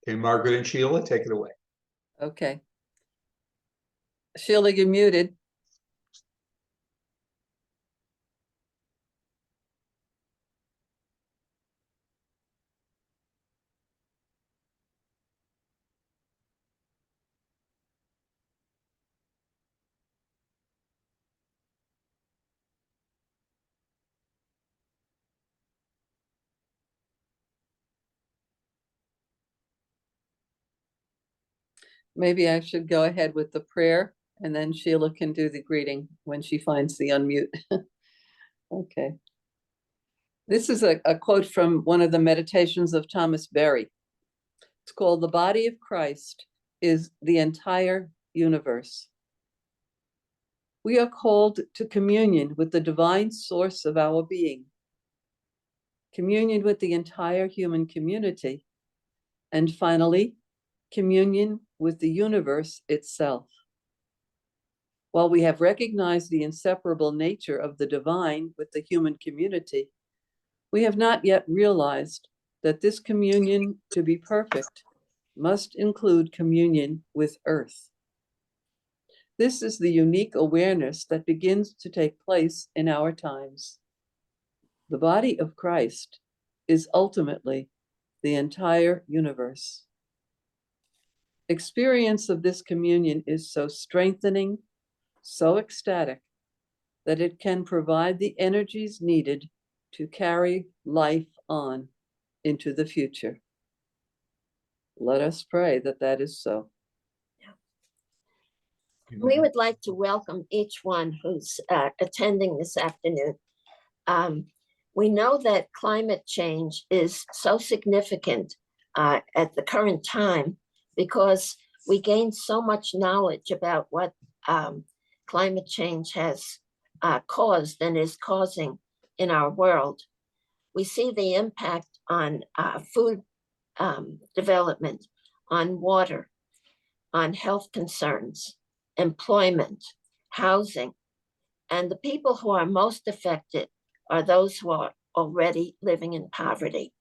Okay, Margaret and Sheila, take it away. Okay. Sheila, you're muted. Maybe I should go ahead with the prayer and then Sheila can do the greeting when she finds the unmute. Okay. This is a quote from one of the meditations of Thomas Berry. It's called "The Body of Christ is the Entire Universe." We are called to communion with the divine source of our being, communion with the entire human community, and finally, communion with the universe itself. While we have recognized the inseparable nature of the divine with the human community, we have not yet realized that this communion, to be perfect, must include communion with Earth. This is the unique awareness that begins to take place in our times. The body of Christ is ultimately the entire universe. Experience of this communion is so strengthening, so ecstatic, that it can provide the energies needed to carry life on into the future. Let us pray that that is so. We would like to welcome each one who's attending this afternoon. We know that climate change is so significant at the current time because we gained so much knowledge about what climate change has caused and is causing in our world. We see the impact on food development, on water, on health concerns, employment, housing, and the people who are most affected are those who are already living in poverty.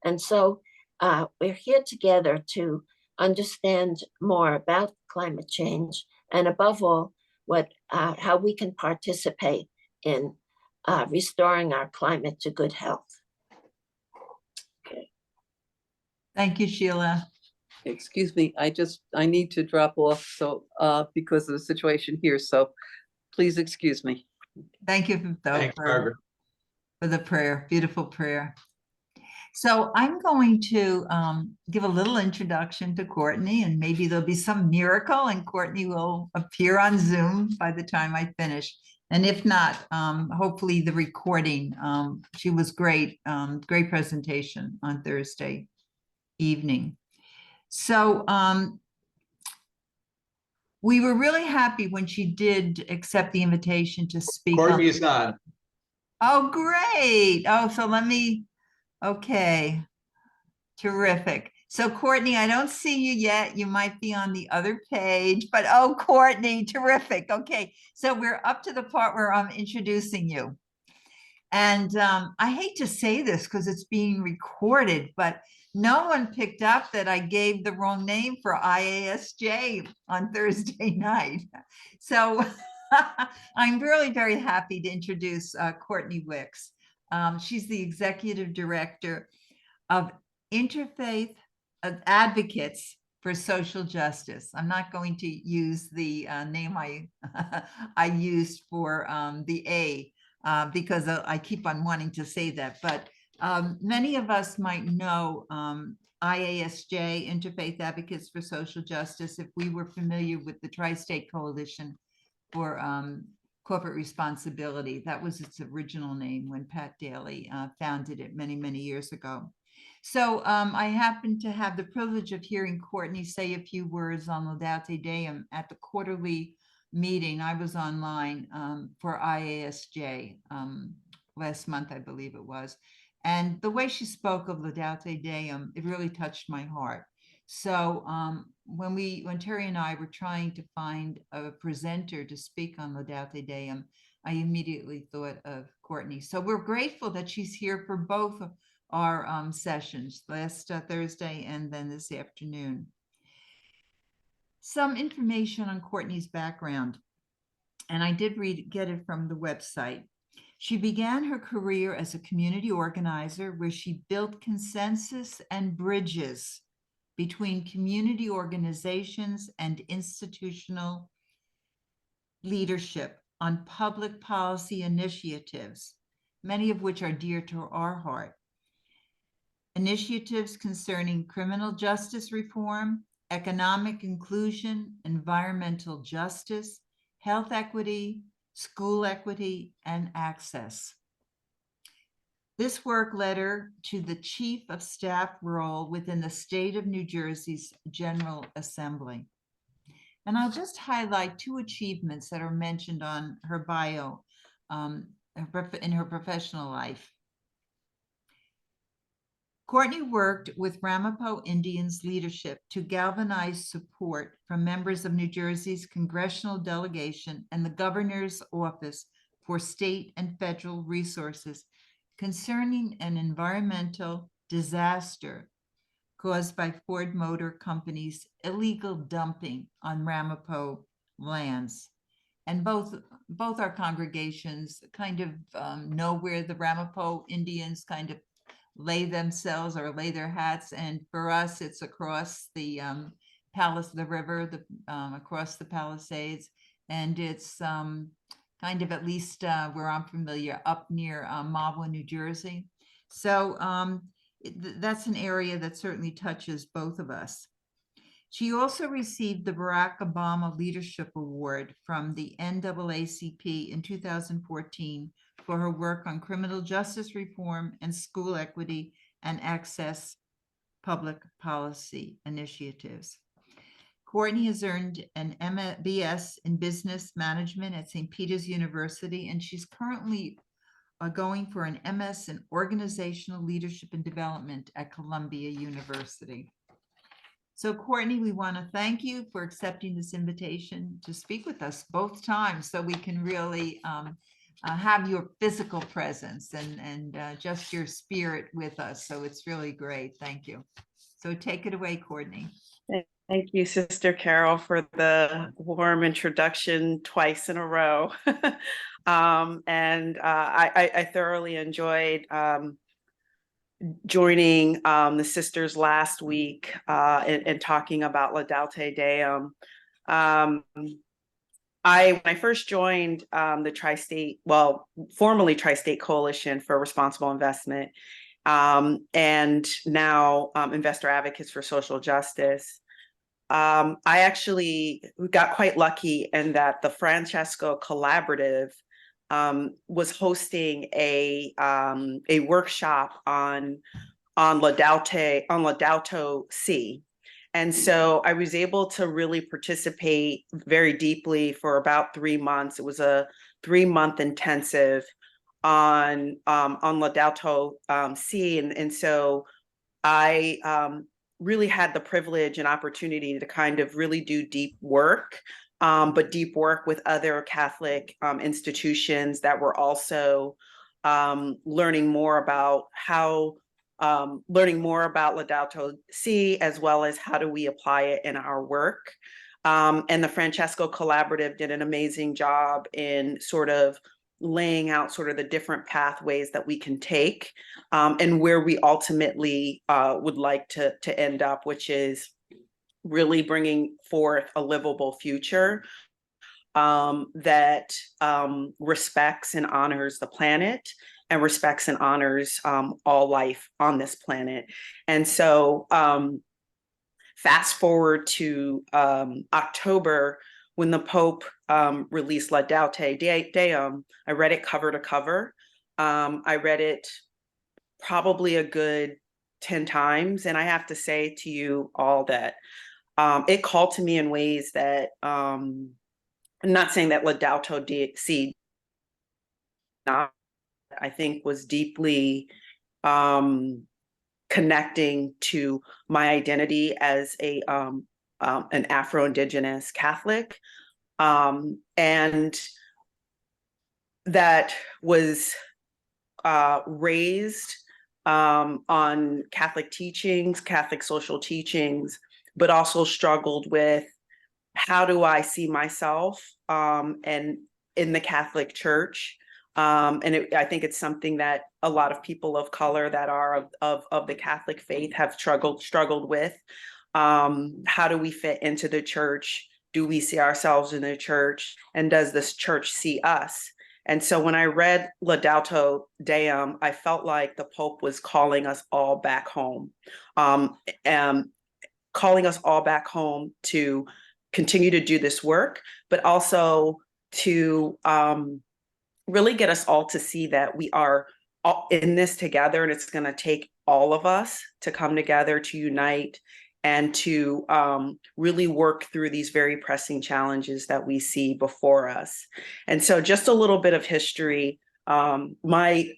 And so we're here together to understand more about climate change and above all, how we can participate in restoring our climate to good health. Okay. Thank you, Sheila. Excuse me, I need to drop off so because of the situation here, so please excuse me. Thank you Thanks, Margaret. for the prayer, beautiful prayer. So I'm going to give a little introduction to Courtney, and maybe there'll be some miracle and Courtney will appear on Zoom by the time I finish. And if not, hopefully the recording. She was great, great presentation on Thursday evening. So we were really happy when she did accept the invitation to speak. Courtney's on. Oh, great. Oh, so let me, okay. Terrific. So Courtney, I don't see you yet. You might be on the other page, but oh, Courtney, terrific. Okay, so we're up to the part where I'm introducing you. And I hate to say this because it's being recorded, but no one picked up that I gave the wrong name for IASJ on Thursday night. So I'm really very happy to introduce Courtney Wicks. She's the executive director of Interfaith Advocates for Social Justice. I'm not going to use the name I used for the A because I keep on wanting to say that. But many of us might know IASJ, Interfaith Advocates for Social Justice, if we were familiar with the Tri-State Coalition for Corporate Responsibility. That was its original name when Pat Daly founded it many, many years ago. So I happened to have the privilege of hearing Courtney say a few words on Laudate Deum at the quarterly meeting. I was online for IASJ last month, I believe it was. And the way she spoke of Laudate Deum, it really touched my heart. So when Terry and I were trying to find a presenter to speak on Laudate Deum, I immediately thought of Courtney. So we're grateful that she's here for both our sessions last Thursday and then this afternoon. Some information on Courtney's background, and I did get it from the website. She began her career as a community organizer where she built consensus and bridges between community organizations and institutional leadership on public policy initiatives, many of which are dear to our heart. Initiatives concerning criminal justice reform, economic inclusion, environmental justice, health equity, school equity, and access. This work led her to the Chief of Staff role within the state of New Jersey's General Assembly. And I'll just highlight 2 achievements that are mentioned on her bio in her professional life. Courtney worked with Ramapo Indians leadership to galvanize support from members of New Jersey's congressional delegation and the governor's office for state and federal resources concerning an environmental disaster caused by Ford Motor Company's illegal dumping on Ramapo lands. And both our congregations kind of know where the Ramapo Indians kind of lay themselves or lay their hats. And for us, it's across the the river, across the Palisades. And it's kind of, at least where I'm familiar, up near Mahwah, New Jersey. So that's an area that certainly touches both of us. She also received the Barack Obama Leadership Award from the NAACP in 2014 for her work on criminal justice reform and school equity and access public policy initiatives. Courtney has earned an MBS in business management at St. Peter's University, and she's currently going for an MS in organizational leadership and development at Columbia University. So Courtney, we want to thank you for accepting this invitation to speak with us both times so we can really have your physical presence and just your spirit with us. So it's really great. Thank you. So take it away, Courtney. Thank you, Sister Carol, for the warm introduction twice in a row. I thoroughly enjoyed joining the sisters last week and talking about Laudate Deum. When I first joined the Tri-State, formerly Tri-State Coalition for Responsible Investment, and now Investor Advocates for Social Justice, I actually got quite lucky in that the Francesco Collaborative was hosting a workshop on Laudato Si. And so I was able to really participate very deeply for about 3 months. It was a 3-month intensive on Laudato Si. And so I really had the privilege and opportunity to kind of really do deep work, but deep work with other Catholic institutions that were also learning more about Laudato Si, as well as how do we apply it in our work. And the Francesco Collaborative did an amazing job in sort of laying out sort of the different pathways that we can take and where we ultimately would like to end up, which is really bringing forth a livable future that respects and honors the planet and respects and honors all life on this planet. And so fast forward to October, when the Pope released Laudate Deum, I read it cover to cover. I read it probably a good 10 times. And I have to say to you all that it called to me in ways that, I'm not saying that Laudato Si, I think, was deeply connecting to my identity as an Afro-Indigenous Catholic, and that was raised on Catholic teachings, Catholic social teachings, but also struggled with how do I see myself and in the Catholic Church. I think it's something that a lot of people of color that are of the Catholic faith have struggled with. How do we fit into the church? Do we see ourselves in the church? And does this church see us? And so when I read Laudato Deum, I felt like the Pope was calling us all back home, calling us all back home to continue to do this work, but also to really get us all to see that we are all in this together, and it's going to take all of us to come together, to unite, and to really work through these very pressing challenges that we see before us. And so just a little bit of history. My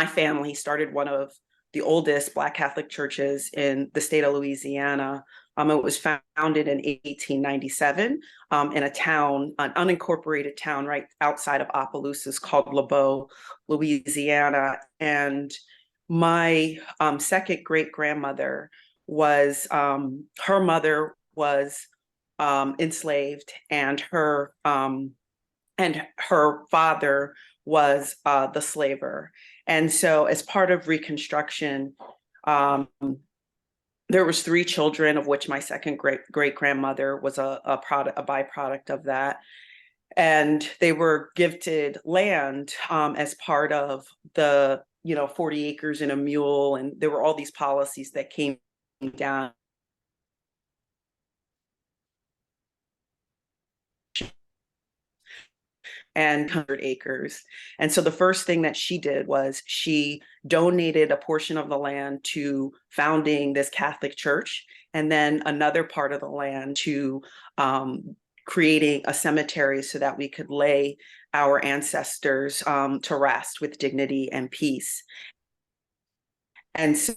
family started one of the oldest Black Catholic churches in the state of Louisiana. It was founded in 1897 in a town, an unincorporated town right outside of Opelousas called LeBeau, Louisiana. And my second great grandmother was, her mother was enslaved, and her father was the slaver. And so as part of Reconstruction, there was 3 children, of which my second great grandmother was a byproduct of that. And they were gifted land as part of the 40 acres and a mule. And there were all these policies that came down. And 100 acres. And so the first thing that she did was she donated a portion of the land to founding this Catholic church, and then another part of the land to creating a cemetery so that we could lay our ancestors to rest with dignity and peace. And so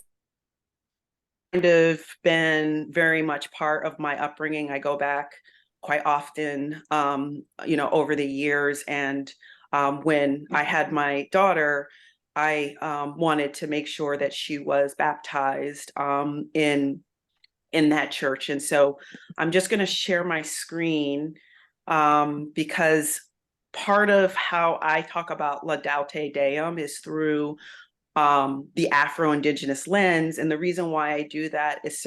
kind of been very much part of my upbringing. I go back quite often, over the years. And when I had my daughter, I wanted to make sure that she was baptized in that church. And so I'm just going to share my screen because part of how I talk about Laudate Deum is through the Afro-Indigenous lens. And the reason why I do that is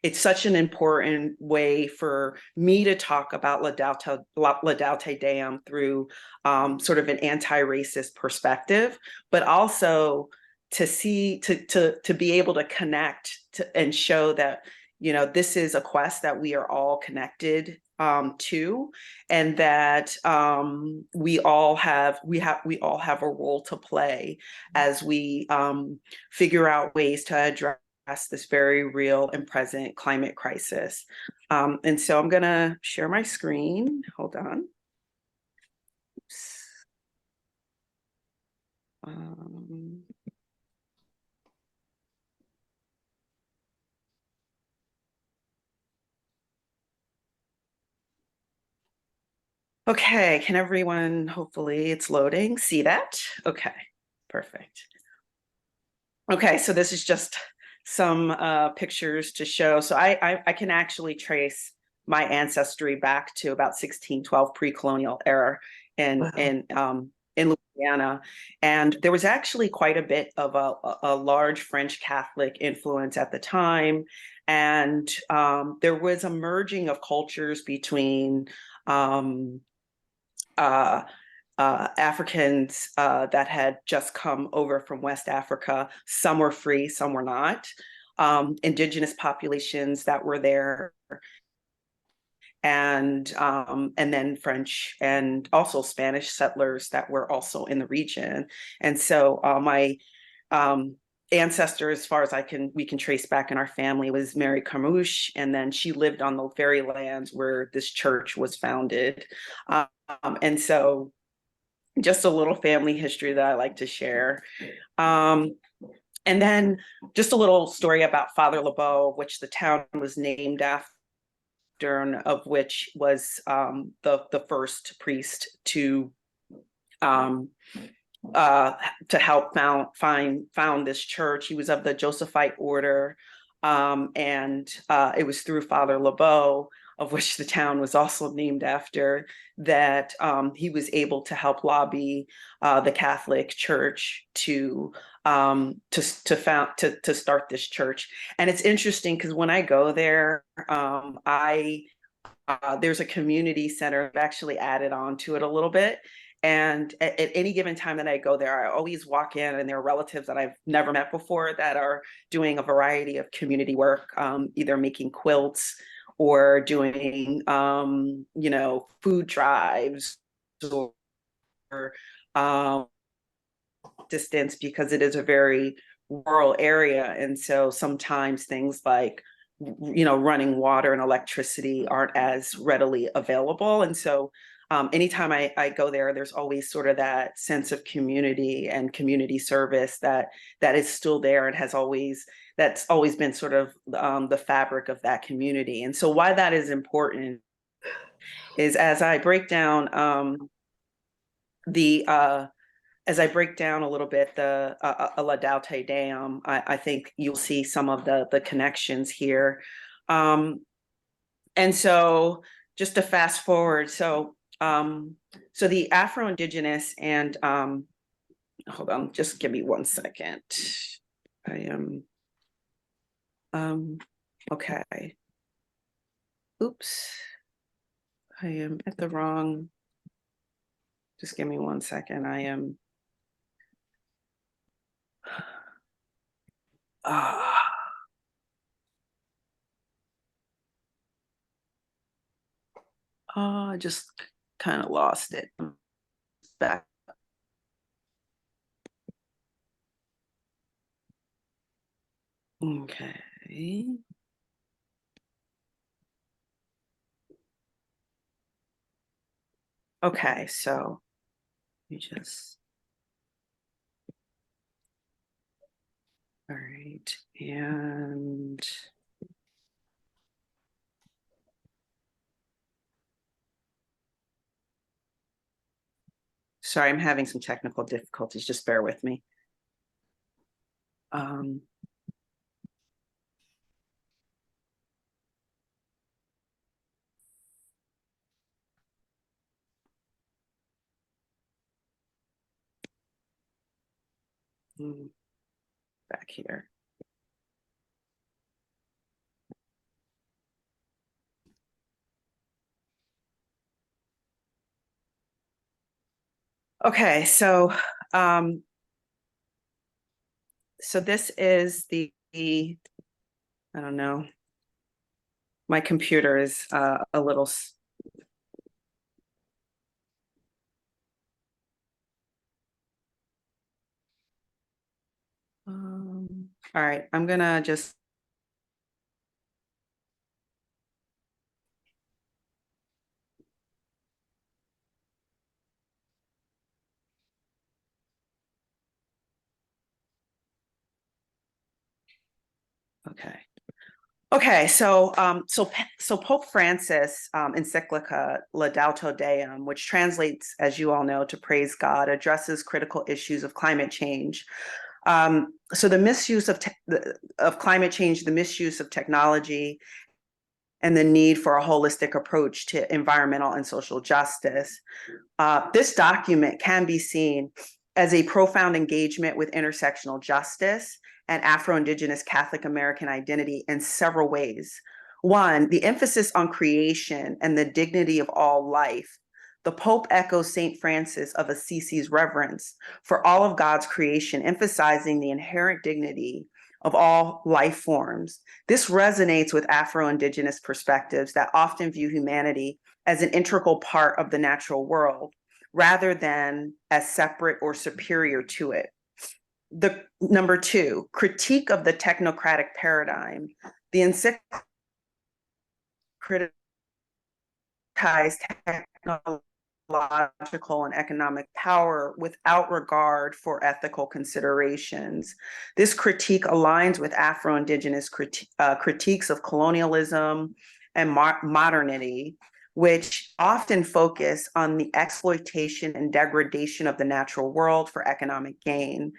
it's such an important way for me to talk about Laudate Deum through sort of an anti-racist perspective, but also to be able to connect and show that, this is a quest that we are all connected to, and that we all have a role to play as we figure out ways to address this very real and present climate crisis. And so I'm going to share my screen. Hold on. Okay, can everyone, hopefully it's loading, see that? Okay, perfect. Okay, so this is just some pictures to show. So I can actually trace my ancestry back to about 1612 pre-colonial era in Louisiana. And there was actually quite a bit of a large French Catholic influence at the time. And there was a merging of cultures between Africans that had just come over from West Africa. Some were free, some were not. Indigenous populations that were there, and then French and also Spanish settlers that were also in the region. And so my ancestor, as far as we can trace back in our family, was Mary Carmouche, and then she lived on the very lands where this church was founded. And so just a little family history that I like to share. And then just a little story about Father LeBeau, which the town was named after, of which was the first priest to to help found this church. He was of the Josephite order, and it was through Father LeBeau, of which the town was also named after, that he was able to help lobby the Catholic Church to start this church. And it's interesting because when I go there, there's a community center. I've actually added on to it a little bit. And at any given time that I go there, I always walk in and there are relatives that I've never met before that are doing a variety of community work, either making quilts or doing, food drives or distance, because it is a very rural area. And so sometimes things like, running water and electricity aren't as readily available. And so anytime I go there, there's always sort of that sense of community and community service that is still there and that's always been sort of the fabric of that community. And so why that is important is as I break down a little bit the Laudate Deum, I think you'll see some of the connections here. And so just to fast forward, so the Afro-Indigenous and hold on, just give me 1 second. I am okay. Oops, I am at the wrong. Just give me 1 second. I am. I just kind of lost it. Back. Okay. Okay, so you just. All right, and. Sorry, I'm having some technical difficulties. Just bear with me. Back here. Okay, so this is the I don't know. My computer is a little. All right, I'm gonna just. Okay, so Pope Francis encyclica Laudato Deum, which translates, as you all know, to praise God, addresses critical issues of climate change. So the misuse of climate change, the misuse of technology, and the need for a holistic approach to environmental and social justice. This document can be seen as a profound engagement with intersectional justice and Afro-Indigenous Catholic American identity in several ways. One, the emphasis on creation and the dignity of all life. The Pope echoes St. Francis of Assisi's reverence for all of God's creation, emphasizing the inherent dignity of all life forms. This resonates with Afro-Indigenous perspectives that often view humanity as an integral part of the natural world, rather than as separate or superior to it. The number two, critique of the technocratic paradigm. The encyclical criticized technological and economic power without regard for ethical considerations. This critique aligns with Afro-Indigenous critiques of colonialism and modernity, which often focus on the exploitation and degradation of the natural world for economic gain.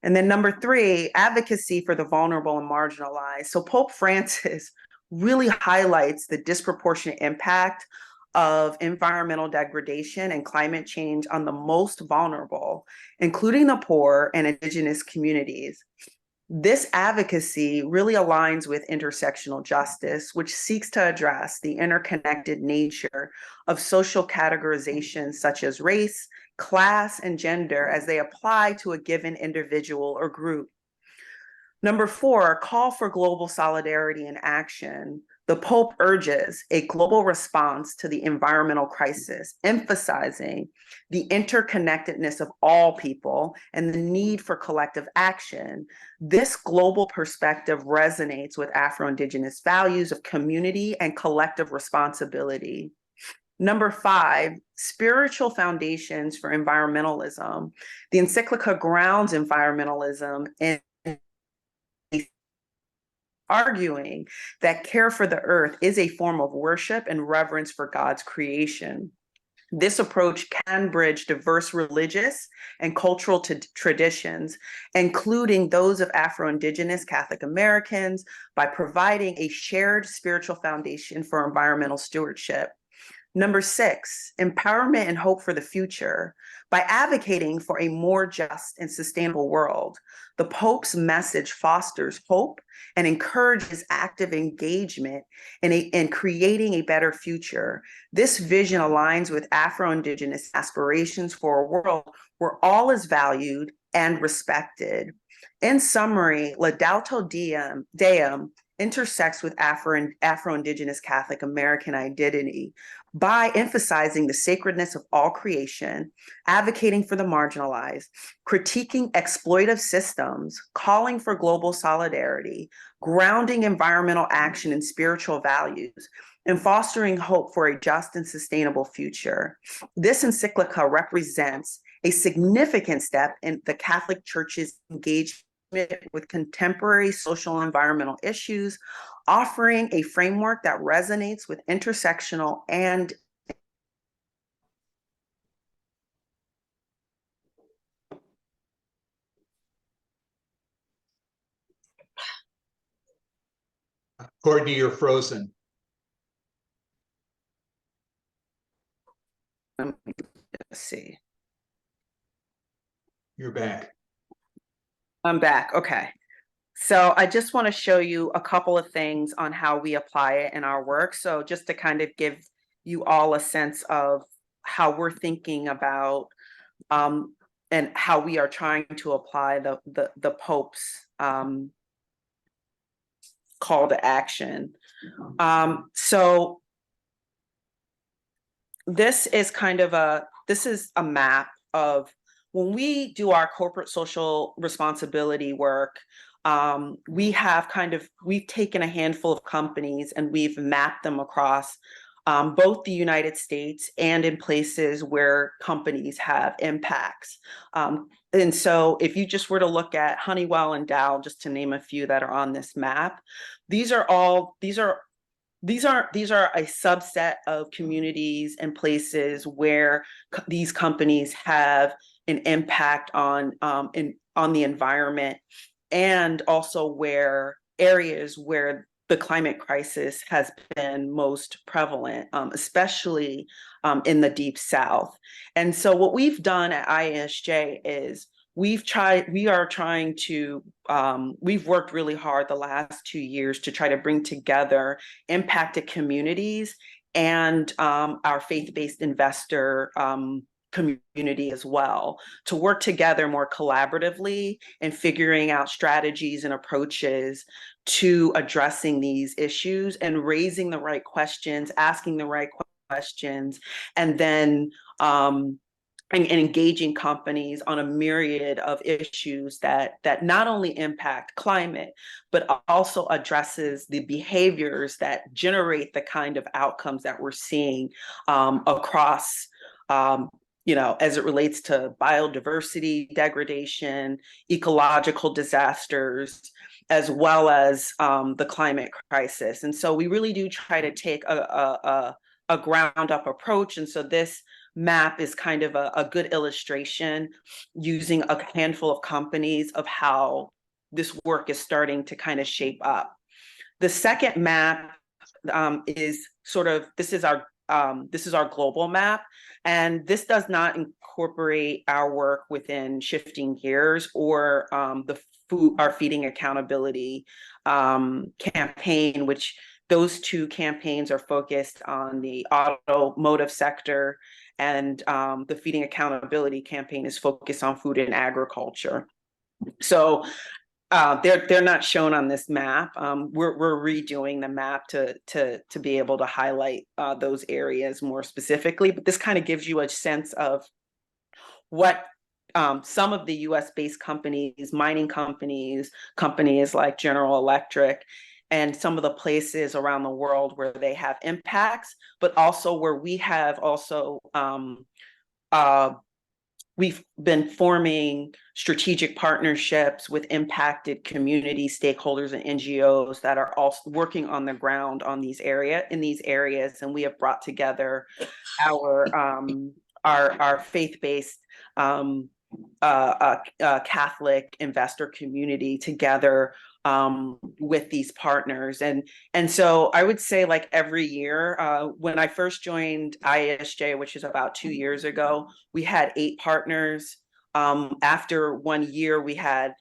And then number 3, advocacy for the vulnerable and marginalized. So Pope Francis really highlights the disproportionate impact of environmental degradation and climate change on the most vulnerable, including the poor and indigenous communities. This advocacy really aligns with intersectional justice, which seeks to address the interconnected nature of social categorizations such as race, class, and gender as they apply to a given individual or group. Number 4, call for global solidarity and action. The Pope urges a global response to the environmental crisis, emphasizing the interconnectedness of all people and the need for collective action. This global perspective resonates with Afro-Indigenous values of community and collective responsibility. Number 5, spiritual foundations for environmentalism. The encyclica grounds environmentalism in arguing that care for the earth is a form of worship and reverence for God's creation. This approach can bridge diverse religious and cultural traditions, including those of Afro-Indigenous Catholic Americans, by providing a shared spiritual foundation for environmental stewardship. Number 6, empowerment and hope for the future. By advocating for a more just and sustainable world, the Pope's message fosters hope and encourages active engagement in creating a better future. This vision aligns with Afro-Indigenous aspirations for a world where all is valued and respected. In summary, Laudato Deum intersects with Afro-Indigenous Catholic American identity by emphasizing the sacredness of all creation, advocating for the marginalized, critiquing exploitive systems, calling for global solidarity, grounding environmental action in spiritual values, and fostering hope for a just and sustainable future. This encyclica represents a significant step in the Catholic Church's engagement with contemporary social and environmental issues, offering a framework that resonates with intersectional and Courtney, you're frozen. let's see. You're back. I'm back. Okay. So I just want to show you a couple of things on how we apply it in our work. So just to kind of give you all a sense of how we're thinking about and how we are trying to apply the Pope's call to action. So this is kind of this is a map of when we do our corporate social responsibility work. We've taken a handful of companies and we've mapped them across both the United States and in places where companies have impacts. And so if you just were to look at Honeywell and Dow, just to name a few that are on this map, these are a subset of communities and places where these companies have an impact on the environment, and also where areas where the climate crisis has been most prevalent, especially in the Deep South. And so what we've done at INSJ is we've worked really hard the last 2 years to try to bring together impacted communities and our faith-based investor community as well, to work together more collaboratively and figuring out strategies and approaches to addressing these issues and raising the right questions, asking the right questions, and then and engaging companies on a myriad of issues that not only impact climate, but also addresses the behaviors that generate the kind of outcomes that we're seeing across as it relates to biodiversity degradation, ecological disasters, as well as the climate crisis. And so we really do try to take a a ground up approach. And so this map is kind of a good illustration using a handful of companies of how this work is starting to kind of shape up. The second map is sort of, this is our global map, and this does not incorporate our work within Shifting Gears or our Feeding Accountability campaign, which those two campaigns are focused on the automotive sector, and the Feeding Accountability campaign is focused on food and agriculture. So they're not shown on this map. We're redoing the map to be able to highlight those areas more specifically. But this kind of gives you a sense of what some of the US-based companies, mining companies, companies like General Electric, and some of the places around the world where they have impacts, but also where we have also we've been forming strategic partnerships with impacted community stakeholders and NGOs that are also working on the ground on these areas, and we have brought together our faith-based Catholic investor community together with these partners. And so I would say, like, every year, when I first joined ISJ, which is about 2 years ago, we had 8 partners. After 1 year, we had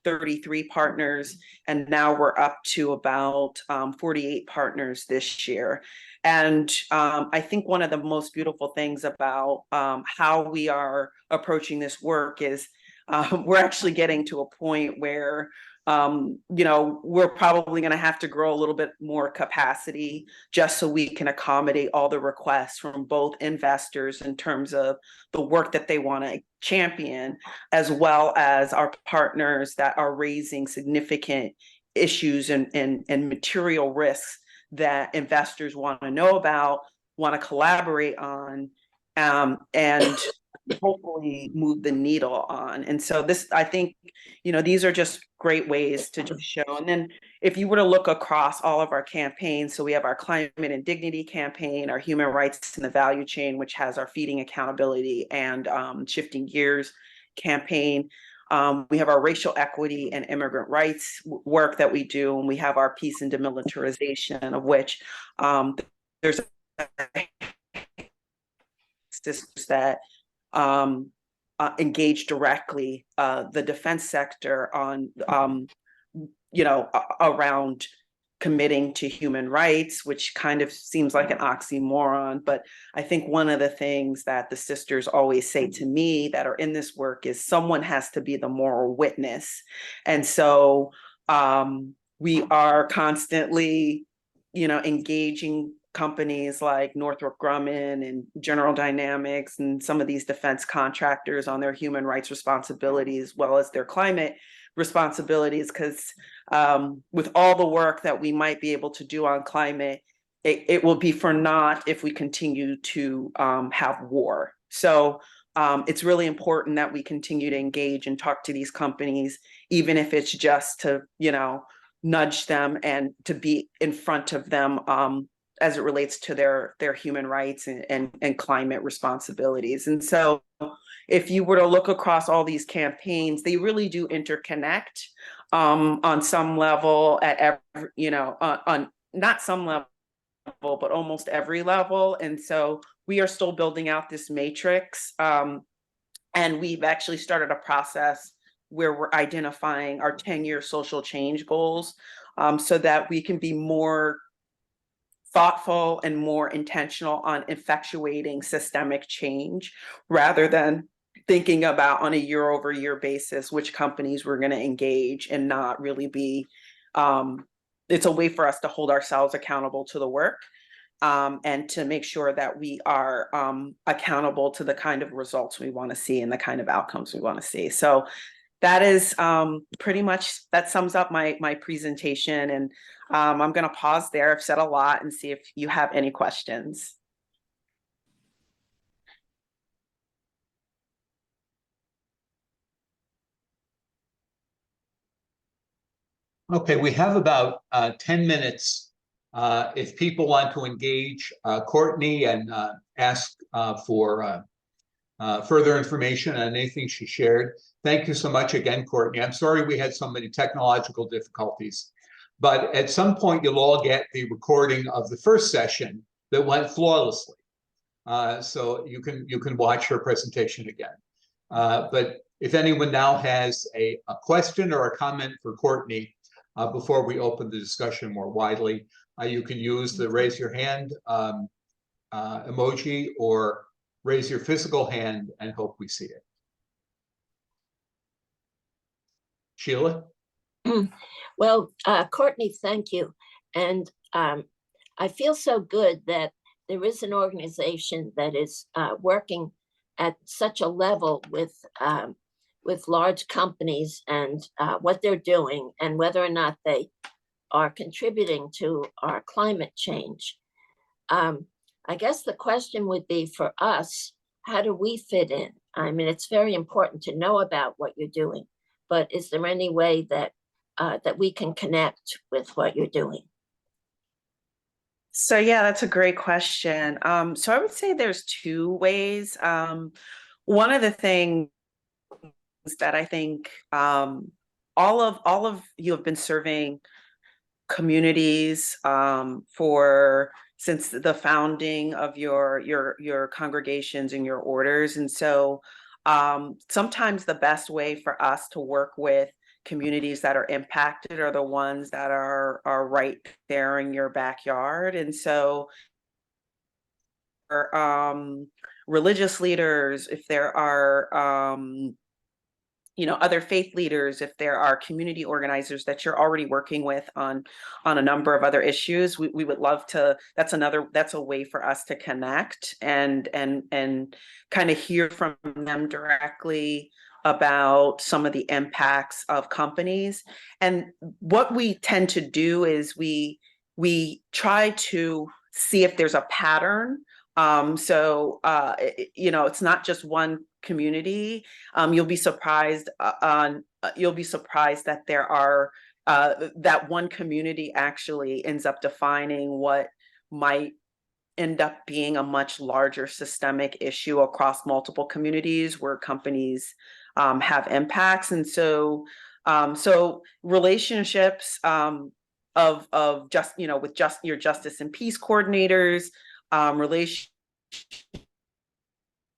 33 partners, and now we're up to about 48 partners this year. And I think one of the most beautiful things about how we are approaching this work is we're actually getting to a point where we're probably going to have to grow a little bit more capacity just so we can accommodate all the requests from both investors in terms of the work that they want to champion, as well as our partners that are raising significant issues and material risks that investors want to know about, want to collaborate on, and hopefully move the needle on. And so this, I think, these are just great ways to just show. And then if you were to look across all of our campaigns, so we have our Climate and Dignity campaign, our Human Rights in the Value Chain, which has our Feeding Accountability and Shifting Gears campaign. We have our racial equity and immigrant rights work that we do, and we have our peace and demilitarization, of which there's systems that engage directly the defense sector on around committing to human rights, which kind of seems like an oxymoron. But I think one of the things that the sisters always say to me that are in this work is someone has to be the moral witness. And so we are constantly, engaging companies like Northrop Grumman and General Dynamics and some of these defense contractors on their human rights responsibilities, as well as their climate responsibilities, because with all the work that we might be able to do on climate, it will be for naught if we continue to have war. So it's really important that we continue to engage and talk to these companies, even if it's just to, nudge them and to be in front of them as it relates to their human rights and climate responsibilities. And so if you were to look across all these campaigns, they really do interconnect on some level at every, on not some level, but almost every level. And so we are still building out this matrix. And we've actually started a process where we're identifying our 10-year social change goals so that we can be more thoughtful and more intentional on effectuating systemic change, rather than thinking about on a year-over-year basis which companies we're going to engage, and not really be, it's a way for us to hold ourselves accountable to the work and to make sure that we are accountable to the kind of results we want to see and the kind of outcomes we want to see. So that is pretty much, that sums up my presentation. And I'm going to pause there. I've said a lot, and see if you have any questions. Okay, we have about 10 minutes If people want to engage Courtney and ask for further information on anything she shared, thank you so much again, Courtney. I'm sorry we had so many technological difficulties, but at some point you'll all get the recording of the first session that went flawlessly. So you can watch her presentation again. But if anyone now has a question or a comment for Courtney before we open the discussion more widely, you can use the raise your hand emoji or raise your physical hand and hope we see it. Sheila? Well, Courtney, thank you. And I feel so good that there is an organization that is working at such a level with large companies and what they're doing and whether or not they are contributing to our climate change. I guess the question would be for us, how do we fit in? I mean, it's very important to know about what you're doing, but is there any way that that we can connect with what you're doing? So yeah, that's a great question. So I would say there's two ways. One of the things that I think all of you have been serving communities for since the founding of your congregations and your orders, and so sometimes the best way for us to work with communities that are impacted are the ones that are right there in your backyard. And so religious leaders, if there are other faith leaders, if there are community organizers that you're already working with on a number of other issues, we would love to. That's a way for us to connect and kind of hear from them directly about some of the impacts of companies. And what we tend to do is we try to see if there's a pattern. It's not just one community. You'll be surprised that there are that one community actually ends up defining what might end up being a much larger systemic issue across multiple communities where companies have impacts. And so relationships of just with just your justice and peace coordinators,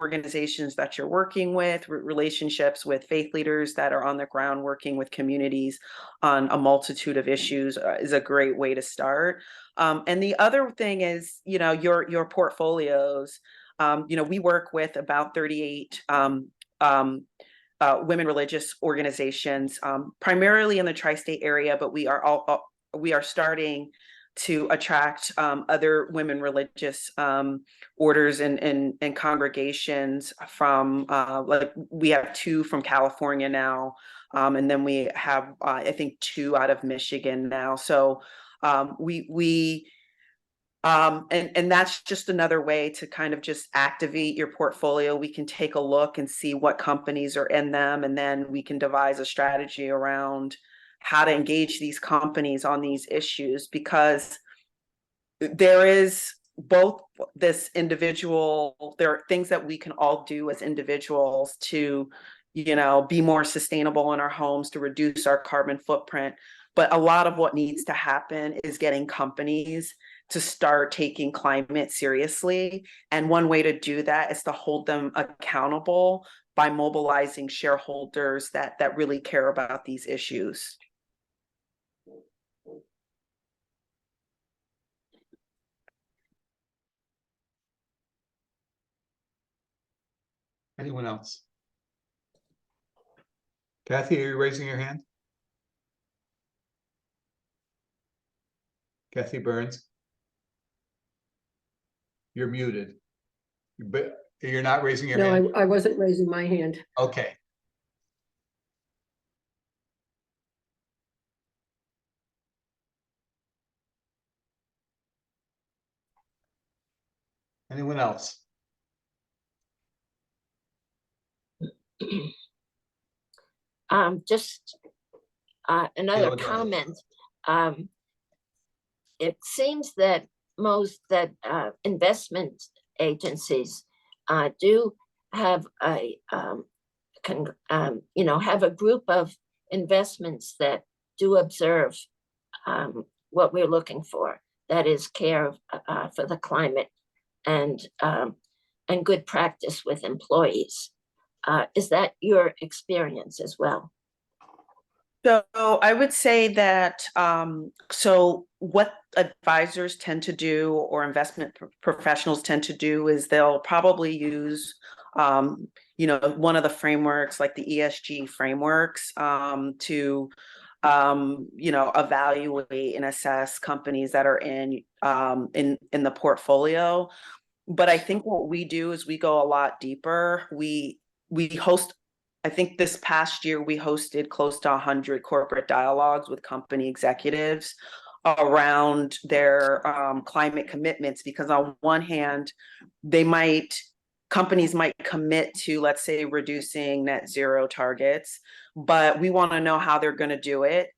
organizations that you're working with, relationships with faith leaders that are on the ground working with communities on a multitude of issues is a great way to start. And the other thing is, your portfolios. We work with about 38 women religious organizations, primarily in the tri-state area, but we are starting to attract other women religious orders and congregations from we have 2 from California now, and then we have I think 2 out of Michigan now. So and that's just another way to kind of just activate your portfolio. We can take a look and see what companies are in them, and then we can devise a strategy around how to engage these companies on these issues, because there is both this individual, there are things that we can all do as individuals to, be more sustainable in our homes, to reduce our carbon footprint. But a lot of what needs to happen is getting companies to start taking climate seriously. And one way to do that is to hold them accountable by mobilizing shareholders that really care about these issues. Anyone else? Kathy, are you raising your hand? Kathy Burns? You're muted. But you're not raising your hand? No, I wasn't raising my hand. Okay. Anyone else? Just another go ahead. comment. it seems that investment agencies do have have a group of investments that do observe what we're looking for. That is care for the climate and good practice with employees. Is that your experience as well? So I would say that, so what advisors tend to do or investment professionals tend to do is they'll probably use, one of the frameworks like the ESG frameworks to, evaluate and assess companies that are in the portfolio. But I think what we do is we go a lot deeper. We host, I think this past year we hosted close to 100 corporate dialogues with company executives around their climate commitments, because on one hand, companies might commit to, let's say, reducing net zero targets, but we want to know how they're going to do it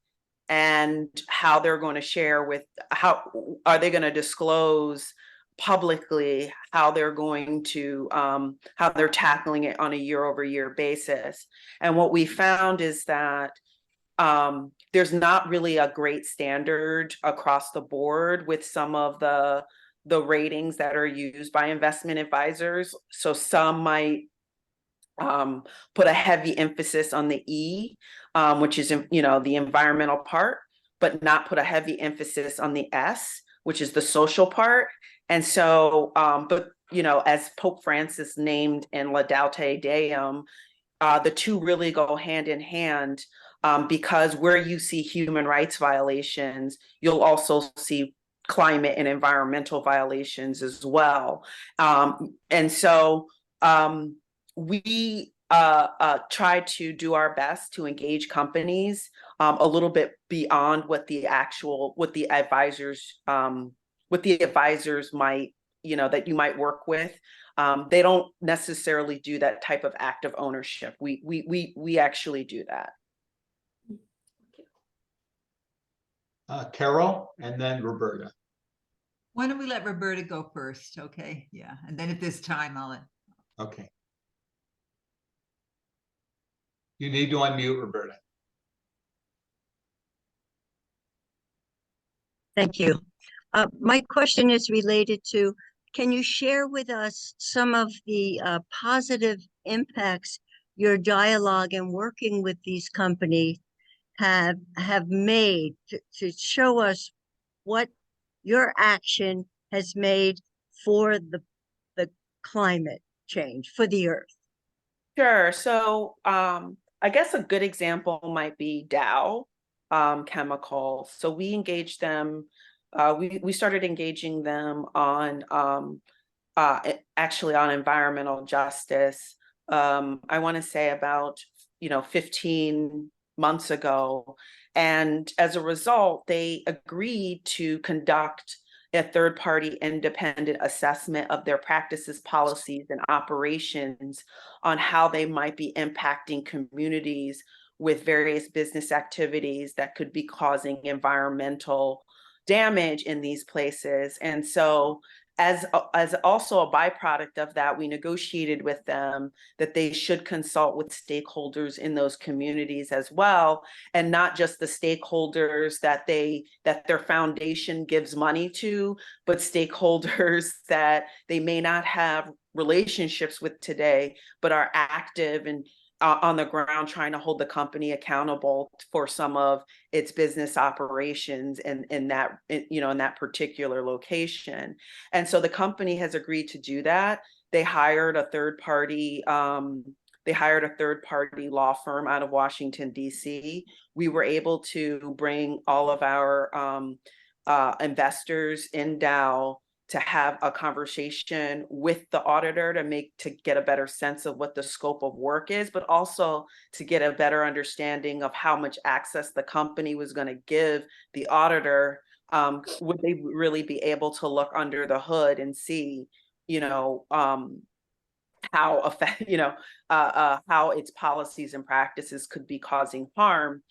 and how they're going to share how are they going to disclose publicly how they're going to how they're tackling it on a year-over-year basis. And what we found is that there's not really a great standard across the board with some of the ratings that are used by investment advisors. So some might put a heavy emphasis on the E, which is the environmental part, but not put a heavy emphasis on the S, which is the social part. And so, as Pope Francis named in Laudate Deum, the two really go hand in hand, because where you see human rights violations, you'll also see climate and environmental violations as well. And so we try to do our best to engage companies a little bit beyond what the advisors might, that you might work with. They don't necessarily do that type of active ownership. We actually do that. Carol, and then Roberta. Why don't we let Roberta go first? Okay, yeah, and then if there's time, I'll let. Okay. You need to unmute, Roberta. Thank you. My question is related to, can you share with us some of the positive impacts your dialogue and working with these companies have made to show us what your action has made for the climate change, for the earth? Sure. So I guess a good example might be Dow Chemical. So we engaged them. We started engaging them on actually on environmental justice. I want to say about 15 months ago, and as a result, they agreed to conduct a third-party independent assessment of their practices, policies, and operations on how they might be impacting communities with various business activities that could be causing environmental damage in these places. And so as also a byproduct of that, we negotiated with them that they should consult with stakeholders in those communities as well, and not just the stakeholders that their foundation gives money to, but stakeholders that they may not have relationships with today, but are active and on the ground trying to hold the company accountable for some of its business operations in that particular location. And so the company has agreed to do that. They hired a third party law firm out of Washington, D.C. We were able to bring all of our investors in Dow to have a conversation with the auditor to get a better sense of what the scope of work is, but also to get a better understanding of how much access the company was going to give the auditor. Would they really be able to look under the hood and see, how its policies and practices could be causing harm?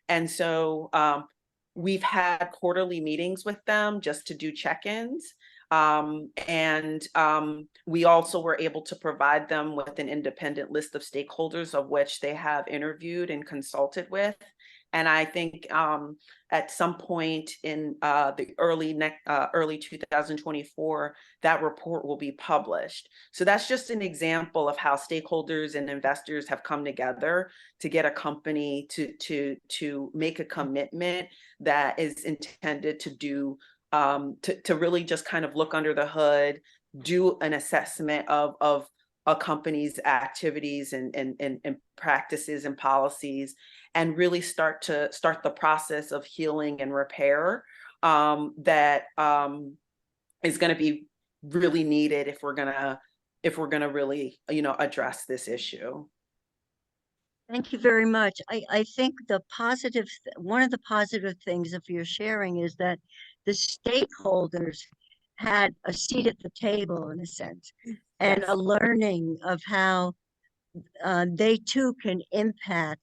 And so we've had quarterly meetings with them just to do check-ins. We also were able to provide them with an independent list of stakeholders of which they have interviewed and consulted with. And I think at some point in the early 2024, that report will be published. So that's just an example of how stakeholders and investors have come together to get a company to make a commitment that is intended to do to really just kind of look under the hood, do an assessment of a company's activities and practices and policies, and really start the process of healing and repair that is going to be really needed if we're gonna really, you know, address this issue. Thank you very much. I think one of the positive things of your sharing is that the stakeholders had a seat at the table in a sense, and Yes. a learning of how they too can impact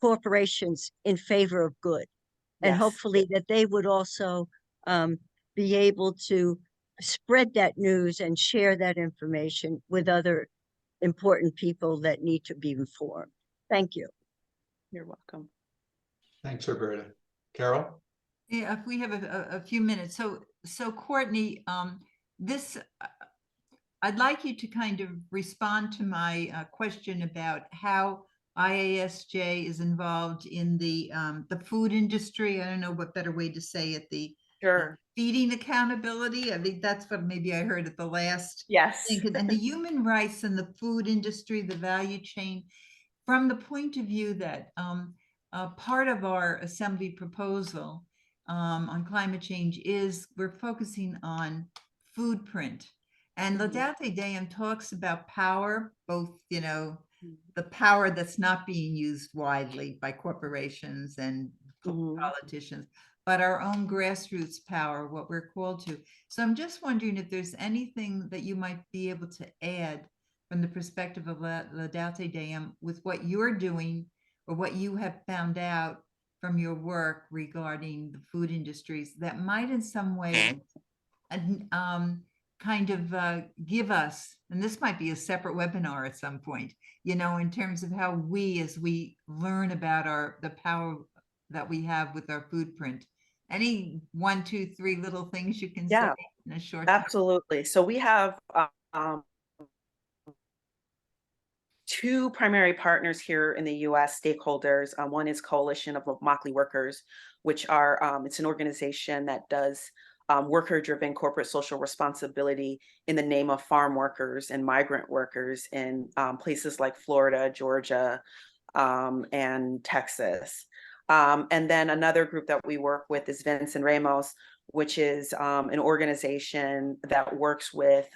corporations in favor of good. And Yes. hopefully that they would also be able to spread that news and share that information with other important people that need to be informed. Thank you. You're welcome. Thanks, Roberta. Carol? Yeah, if we have a few minutes. So Courtney, I'd like you to kind of respond to my question about how IASJ is involved in the food industry. I don't know what better way to say it, the Sure. feeding accountability. I think that's what maybe I heard at the last Yes. thing. And the human rights and the food industry, the value chain, from the point of view that part of our assembly proposal on climate change is we're focusing on food print. And Laudate Deum talks about power, both, you know, the power that's not being used widely by corporations and politicians, but our own grassroots power, what we're called to. So I'm just wondering if there's anything that you might be able to add from the perspective of Laudate Deum with what you're doing or what you have found out from your work regarding the food industries that might in some way kind of give us, and this might be a separate webinar at some point, you know, in terms of how as we learn about the power that we have with our food print. Any 1, 2, 3 little things you can say in a short time? Absolutely. So we have 2 primary partners here in the US, stakeholders. One is Coalition of Immokalee Workers, which are, it's an organization that does worker-driven corporate social responsibility in the name of farm workers and migrant workers in places like Florida, Georgia, and Texas. And then another group that we work with is Venceremos, which is an organization that works with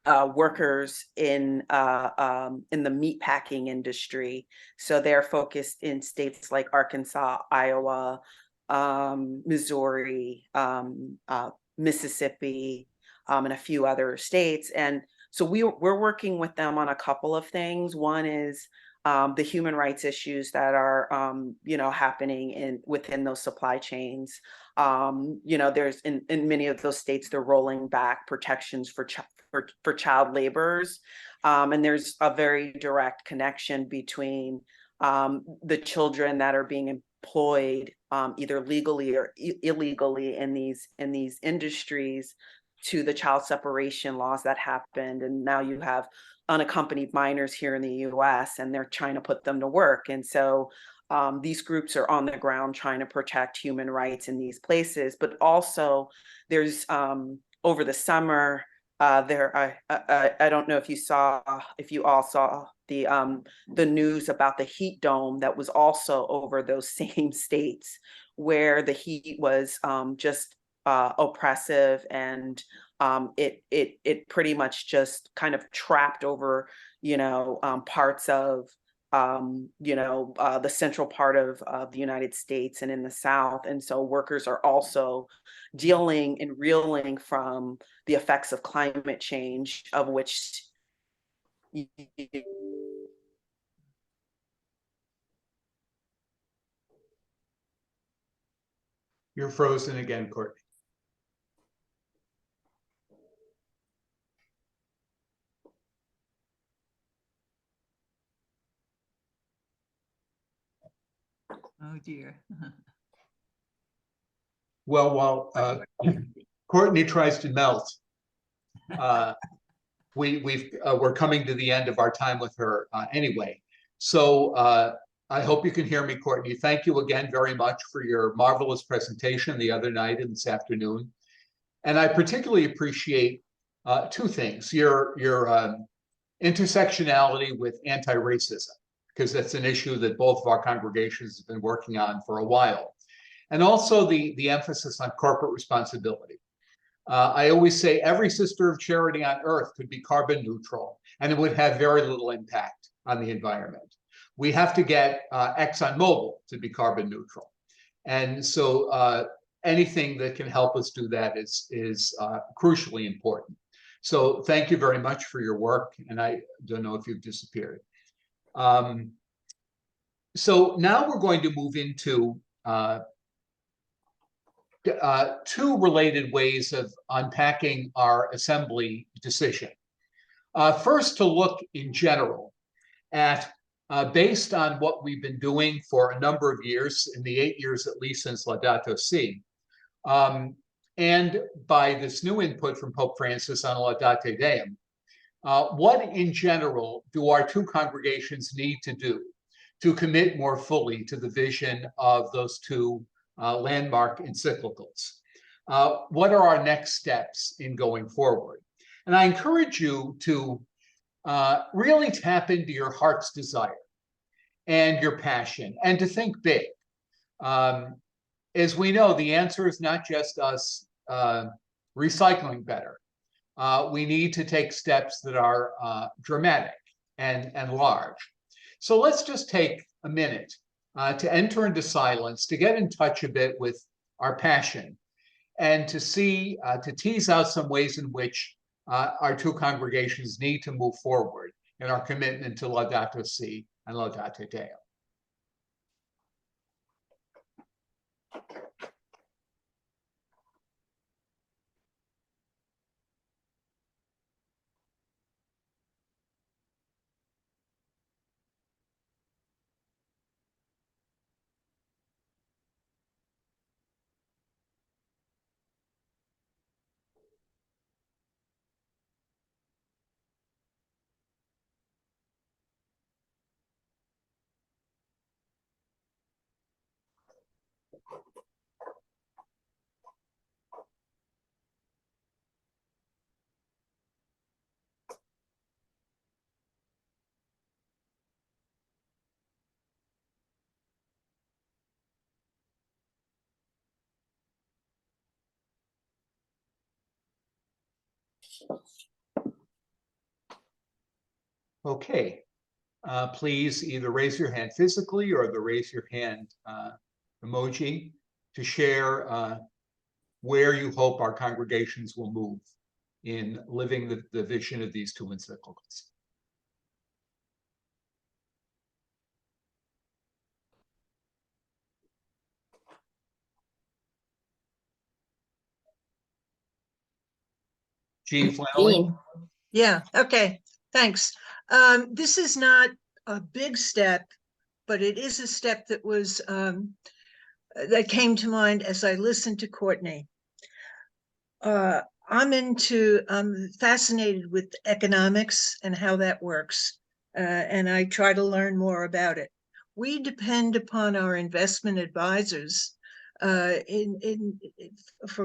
workers in the meatpacking industry. So they're focused in states like Arkansas, Iowa, Missouri, Mississippi, and a few other states. And so we're working with them on a couple of things. One is the human rights issues that are you know, happening within those supply chains. You know, there's in many of those states, they're rolling back protections for child laborers. And there's a very direct connection between the children that are being employed either legally or illegally in these industries to the child separation laws that happened. And now you have unaccompanied minors here in the US and they're trying to put them to work. And so these groups are on the ground trying to protect human rights in these places. But also there's over the summer, I don't know if you all saw the news about the heat dome that was also over those same states where the heat was just oppressive, and it pretty much just kind of trapped over, you know, parts of you know, the central part of the United States and in the South. And so workers are also dealing and reeling from the effects of climate change, of which You're frozen again, Courtney. Oh, dear. Well, while Courtney tries to melt, we're coming to the end of our time with her anyway. So I hope you can hear me, Courtney. Thank you again very much for your marvelous presentation the other night and this afternoon. And I particularly appreciate two things: your intersectionality with anti-racism, because that's an issue that both of our congregations have been working on for a while, and also the emphasis on corporate responsibility. I always say every sister of charity on earth could be carbon neutral, and it would have very little impact on the environment. We have to get ExxonMobil to be carbon neutral. And so anything that can help us do that is crucially important. So thank you very much for your work. And I don't know if you've disappeared. So now we're going to move into two related ways of unpacking our assembly decision. First, to look in general at, based on what we've been doing for a number of years, in the 8 years at least since Laudato Si, and by this new input from Pope Francis on Laudate Deum, what in general do our two congregations need to do to commit more fully to the vision of those two landmark encyclicals? What are our next steps in going forward? And I encourage you to really tap into your heart's desire and your passion, and to think big. As we know, the answer is not just us recycling better. We need to take steps that are dramatic and large. So let's just take a minute to enter into silence, to get in touch a bit with our passion, and to see, to tease out some ways in which our two congregations need to move forward in our commitment to Laudato Si and Laudate Deum. Okay, please either raise your hand physically or the raise your hand emoji to share where you hope our congregations will move in living the vision of these two encyclicals. Jean Flannelly? Jean, Yeah, okay, thanks. This is not a big step, but it is a step that was that came to mind as I listened to Courtney. I'm fascinated with economics and how that works, and I try to learn more about it. We depend upon our investment advisors for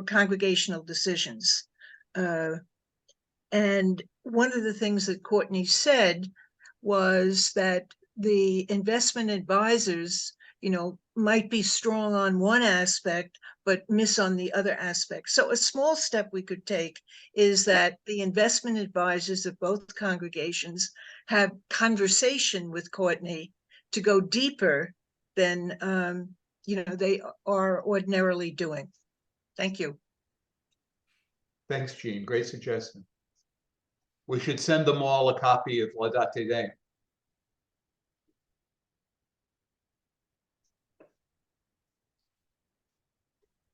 congregational decisions. And one of the things that Courtney said was that the investment advisors, might be strong on one aspect, but miss on the other aspect. So a small step we could take is that the investment advisors of both congregations have conversation with Courtney to go deeper than, they are ordinarily doing. Thank you. Thanks, Jean. Great suggestion. We should send them all a copy of Laudate Deum.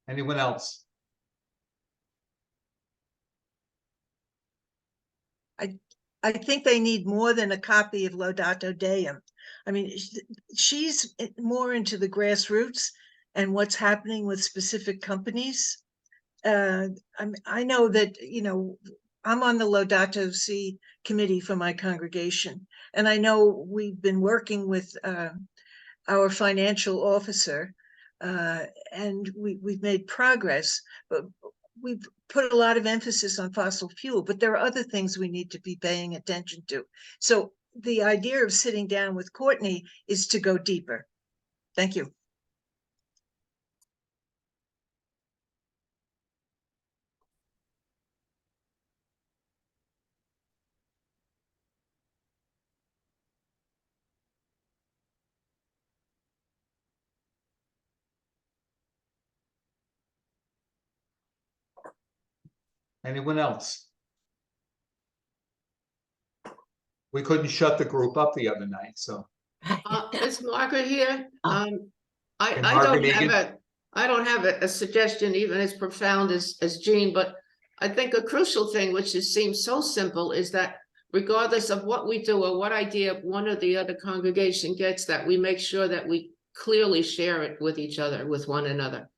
Anyone else? I think they need more than a copy of Laudato Deum. I mean, she's more into the grassroots and what's happening with specific companies. I know that, you know, I'm on the Laudato Si committee for my congregation, and I know we've been working with our financial officer, and we've made progress, but we've put a lot of emphasis on fossil fuel, but there are other things we need to be paying attention to. So the idea of sitting down with Courtney is to go deeper. Thank you. Anyone else? We couldn't shut the group up the other night, so. Is Margaret here? I And don't Margaret have Egan? I don't have a suggestion even as profound as Jean, but I think a crucial thing, which seems so simple, is that regardless of what we do or what idea one or the other congregation gets, that we make sure that we clearly share it with each other, with one another.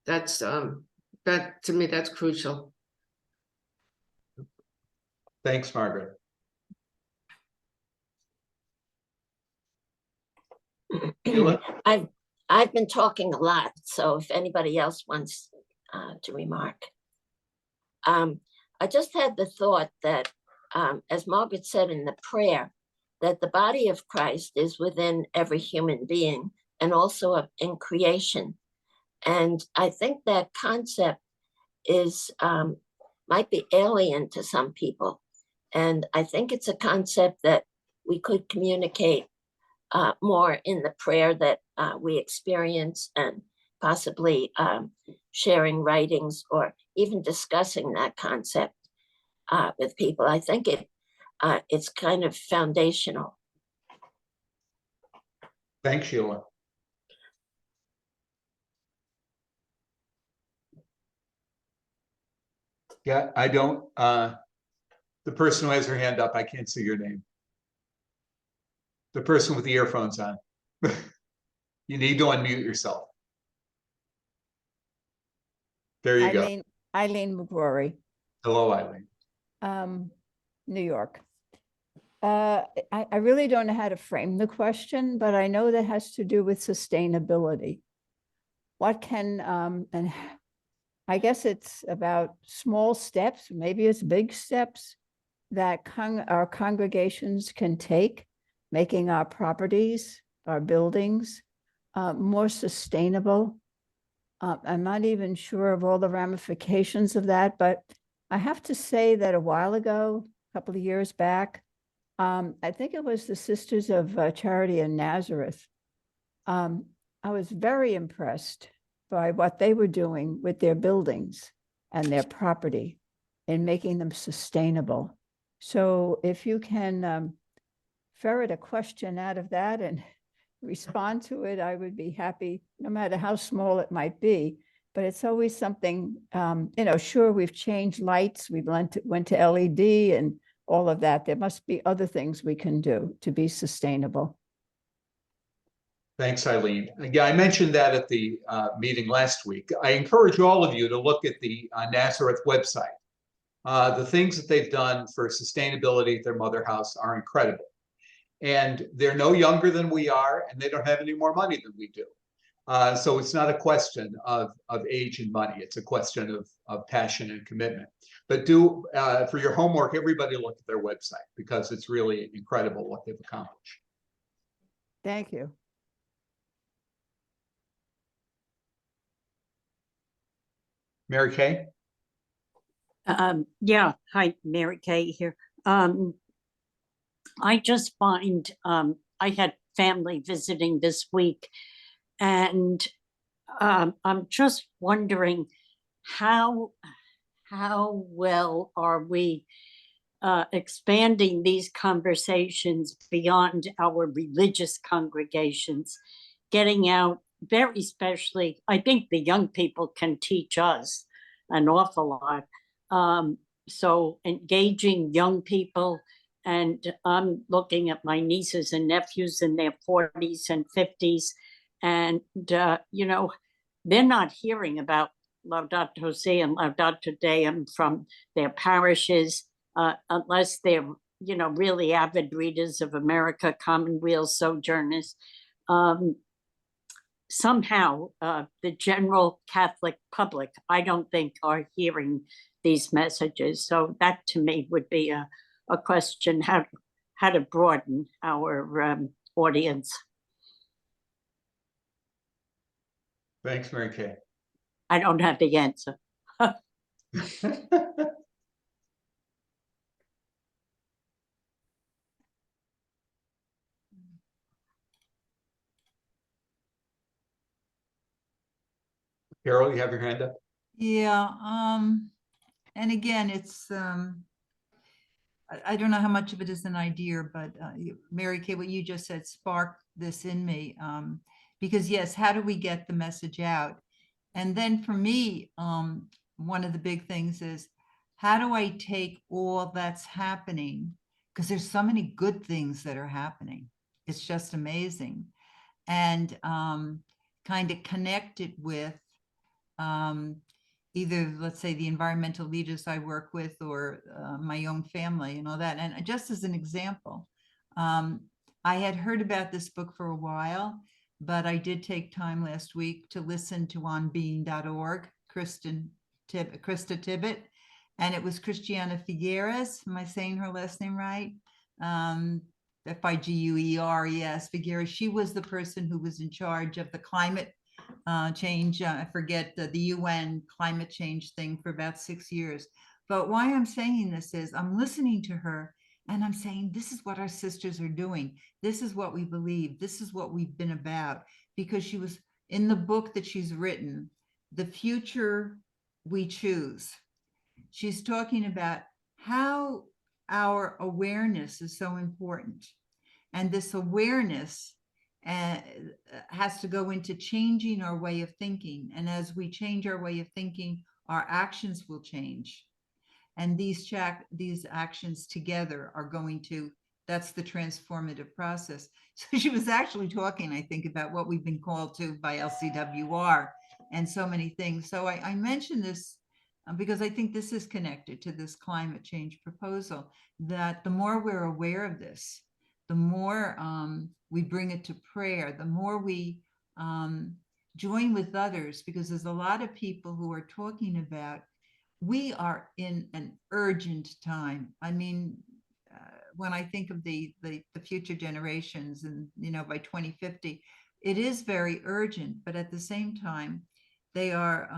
That's that to me, that's crucial. Thanks, Margaret. Sheila? I've been talking a lot, so if anybody else wants to remark. I just had the thought that, as Margaret said in the prayer, that the body of Christ is within every human being and also in creation. And I think that concept is might be alien to some people. And I think it's a concept that we could communicate more in the prayer that we experience, and possibly sharing writings or even discussing that concept with people. I think it's kind of foundational. Thanks, Sheila. Yeah, I don't, the person who has her hand up, I can't see your name. The person with the earphones on. You need to unmute yourself. There you go. Eileen McGrory, Hello, Eileen. New York. I really don't know how to frame the question, but I know that has to do with sustainability. What can, and I guess it's about small steps, maybe it's big steps that our congregations can take, making our properties, our buildings more sustainable. I'm not even sure of all the ramifications of that, but I have to say that a while ago, a couple of years back, I think it was the Sisters of Charity in Nazareth. I was very impressed by what they were doing with their buildings and their property in making them sustainable. So if you can ferret a question out of that and respond to it, I would be happy, no matter how small it might be. But it's always something, you know, sure, we've changed lights, we've went to LED and all of that. There must be other things we can do to be sustainable. Thanks, Eileen. Yeah, I mentioned that at the meeting last week. I encourage all of you to look at the Nazareth website. The things that they've done for sustainability at their mother house are incredible. And they're no younger than we are, and they don't have any more money than we do. So it's not a question of age and money. It's a question of passion and commitment. But do, for your homework, everybody look at their website, because it's really incredible what they've accomplished. Thank you. Mary Kay? Yeah, hi, Mary Kay here. I just find I had family visiting this week, and I'm just wondering how well are we expanding these conversations beyond our religious congregations, getting out very especially, I think the young people can teach us an awful lot. So engaging young people, and I'm looking at my nieces and nephews in their 40s and 50s, and you know, they're not hearing about Laudato Si and Laudato Deum from their parishes unless they're, you know, really avid readers of America, Commonweal, Sojourners. Somehow the general Catholic public, I don't think, are hearing these messages. So that to me would be a question, how to broaden our audience. Thanks, Mary Kay. I don't have the answer. Carol, you have your hand up? Yeah, and again, it's, I don't know how much of it is an idea, but Mary Kay, what you just said sparked this in me. Because yes, how do we get the message out? And then for me, one of the big things is, how do I take all that's happening? Because there's so many good things that are happening. It's just amazing. And kind of connect it with either, let's say, the environmental leaders I work with, or my own family and all that. And just as an example, I had heard about this book for a while, but I did take time last week to listen to onbeing.org, Krista Tippett, and it was Christiana Figueres. Am I saying her last name right? Figueres, Figueres. She was the person who was in charge of the climate change. I forget the UN climate change thing for about 6 years. But why I'm saying this is, I'm listening to her and I'm saying, this is what our sisters are doing. This is what we believe. This is what we've been about. Because she was in the book that she's written, The Future We Choose. She's talking about how our awareness is so important. And this awareness has to go into changing our way of thinking. And as we change our way of thinking, our actions will change. And these actions together are going to, that's the transformative process. So she was actually talking, I think, about what we've been called to by LCWR and so many things. So I mentioned this because I think this is connected to this climate change proposal, that the more we're aware of this, the more we bring it to prayer, the more we join with others, because there's a lot of people who are talking about, we are in an urgent time. I mean, when I think of the future generations, and, you know, by 2050, it is very urgent, but at the same time, they are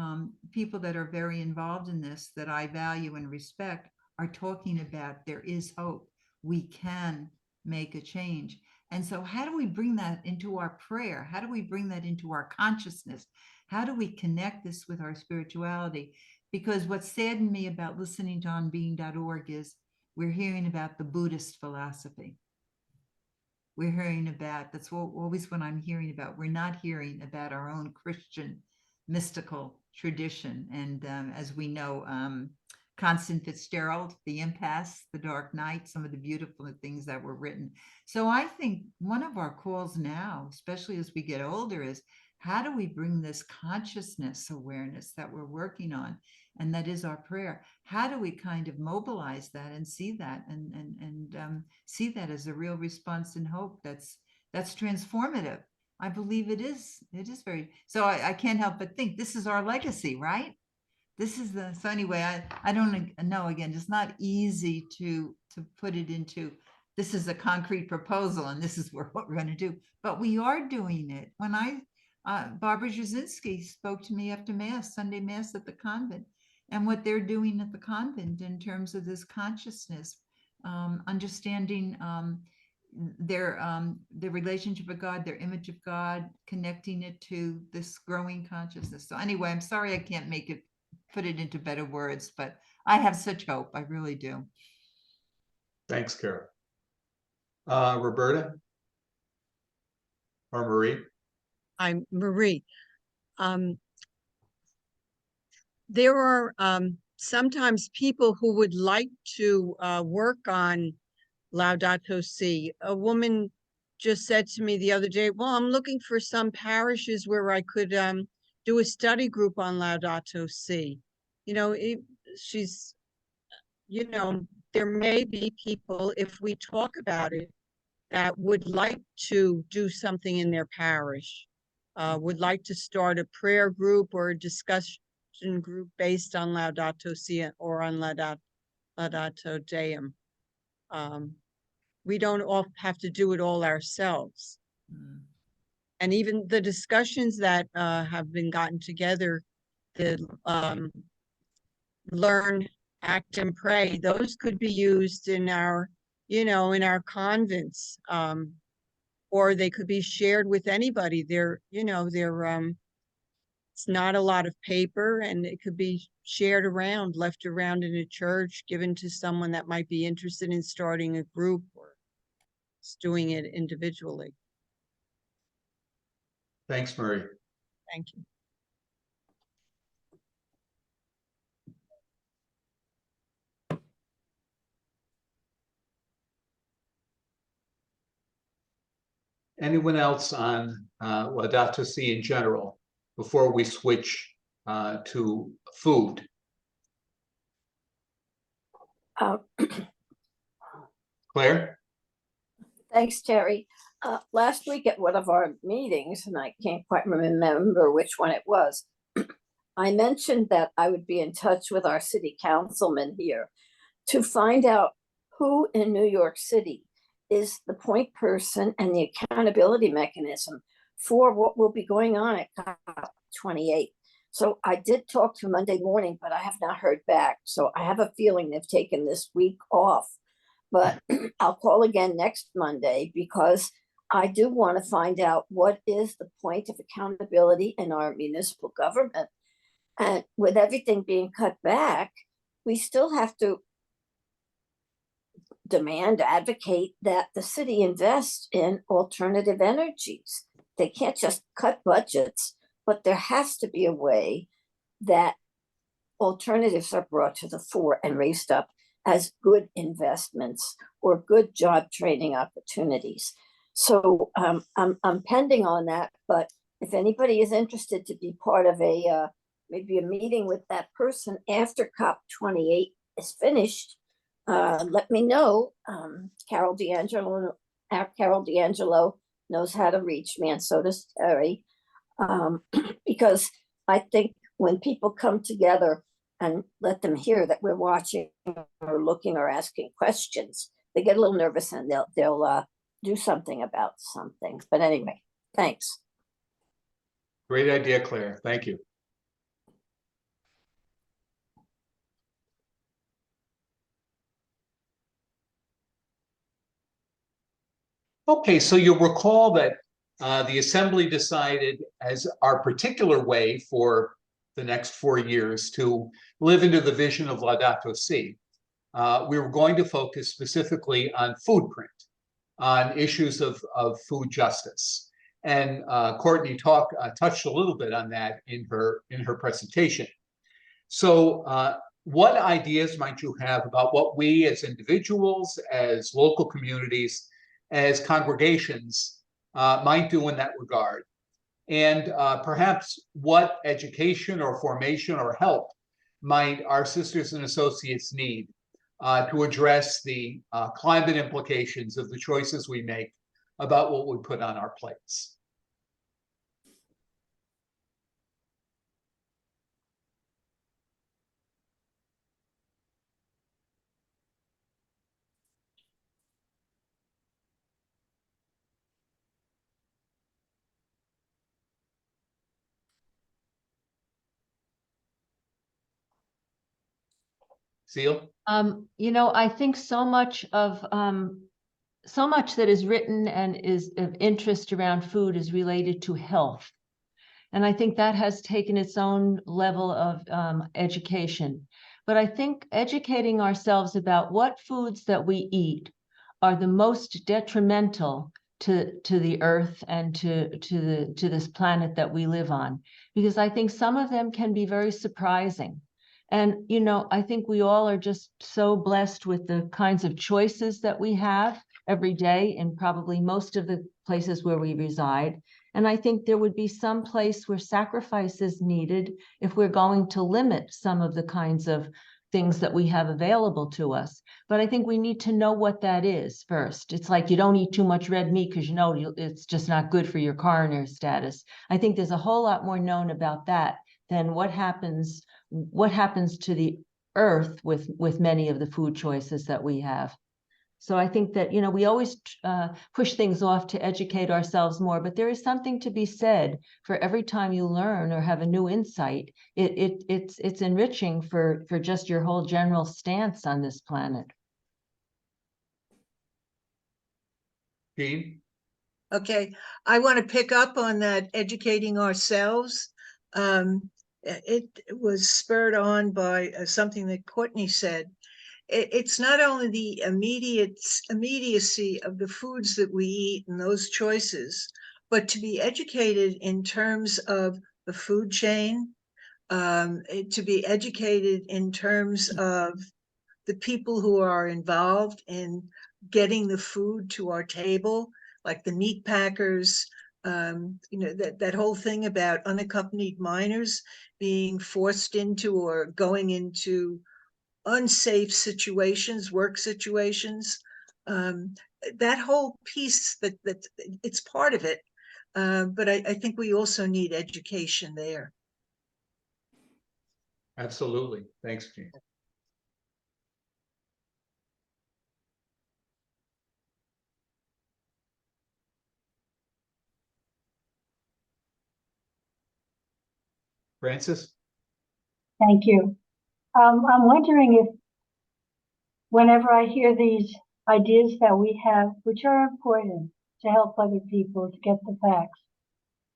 people that are very involved in this, that I value and respect, are talking about there is hope. We can make a change. And so how do we bring that into our prayer? How do we bring that into our consciousness? How do we connect this with our spirituality? Because what saddened me about listening to onbeing.org is we're hearing about the Buddhist philosophy. We're hearing about, that's always what I'm hearing about. We're not hearing about our own Christian mystical tradition. And as we know, Constance Fitzgerald, The Impasse, The Dark Night, some of the beautiful things that were written. So I think one of our calls now, especially as we get older, is how do we bring this consciousness awareness that we're working on, and that is our prayer? How do we kind of mobilize that and see that and see that as a real response and hope that's transformative? I believe it is. It is very. So I can't help but think this is our legacy, right? This is the, so anyway, I don't know, again, it's not easy to put it into, this is a concrete proposal and this is what we're going to do, but we are doing it. When Barbara Jasinski spoke to me after Mass, Sunday Mass at the convent, and what they're doing at the convent in terms of this consciousness, understanding their relationship with God, their image of God, connecting it to this growing consciousness. So anyway, I'm sorry I can't put it into better words, but I have such hope. I really do. Thanks, Carol. Roberta or Marie? I'm Marie. There are sometimes people who would like to work on Laudato Si. A woman just said to me the other day, well, I'm looking for some parishes where I could do a study group on Laudato Si. You know, she's, you know, there may be people, if we talk about it, that would like to do something in their parish, would like to start a prayer group or a discussion group based on Laudato Si or on Laudato Deum. We don't all have to do it all ourselves. And even the discussions that have been gotten together, the Learn, Act, and Pray, those could be used in our, you know, in our convents, or they could be shared with anybody. They're, you know, it's not a lot of paper, and it could be shared around, left around in a church, given to someone that might be interested in starting a group or doing it individually. Thanks, Marie. Thank you. Anyone else on Laudato Si in general before we switch to food? Claire? Thanks, Terry. Last week at one of our meetings, and I can't quite remember which one it was, I mentioned that I would be in touch with our city councilman here to find out who in New York City is the point person and the accountability mechanism for what will be going on at COP28. So I did talk to Monday morning, but I have not heard back. So I have a feeling they've taken this week off. But I'll call again next Monday because I do want to find out what is the point of accountability in our municipal government. And with everything being cut back, we still have to demand, advocate that the city invest in alternative energies. They can't just cut budgets, but there has to be a way that alternatives are brought to the fore and raised up as good investments or good job training opportunities. So I'm pending on that, but if anybody is interested to be part of a maybe a meeting with that person after COP28 is finished, let me know. Carol D'Angelo knows how to reach me, and so does Terry. Because I think when people come together and let them hear that we're watching or looking or asking questions, they get a little nervous and they'll do something about something. But anyway, thanks. Great idea, Claire. Thank you. Okay, so you'll recall that the Assembly decided as our particular way for the next 4 years to live into the vision of Laudato Si. We were going to focus specifically on food print, on issues of food justice. And Courtney touched a little bit on that in her presentation. So what ideas might you have about what we as individuals, as local communities, as congregations might do in that regard? And perhaps what education or formation or help might our sisters and associates need to address the climate implications of the choices we make about what we put on our plates? Seal? You know, I think so much that is written and is of interest around food is related to health. And I think that has taken its own level of education. But I think educating ourselves about what foods that we eat are the most detrimental to the earth and to this planet that we live on, because I think some of them can be very surprising. And, you know, I think we all are just so blessed with the kinds of choices that we have every day in probably most of the places where we reside. And I think there would be some place where sacrifice is needed if we're going to limit some of the kinds of things that we have available to us. But I think we need to know what that is first. It's like you don't eat too much red meat because you know it's just not good for your coroner status. I think there's a whole lot more known about that than what happens to the earth with many of the food choices that we have. So I think that, you know, we always push things off to educate ourselves more, but there is something to be said for every time you learn or have a new insight. It's enriching for just your whole general stance on this planet. Jean? Okay, I want to pick up on that, educating ourselves. It was spurred on by something that Courtney said. It's not only the immediacy of the foods that we eat and those choices, but to be educated in terms of the food chain, to be educated in terms of the people who are involved in getting the food to our table, like the meat packers, you know, that whole thing about unaccompanied minors being forced into or going into unsafe situations, work situations, that whole piece that it's part of it. But I think we also need education there. Absolutely. Thanks, Jean. Francis? Thank you. I'm wondering if whenever I hear these ideas that we have, which are important to help other people to get the facts,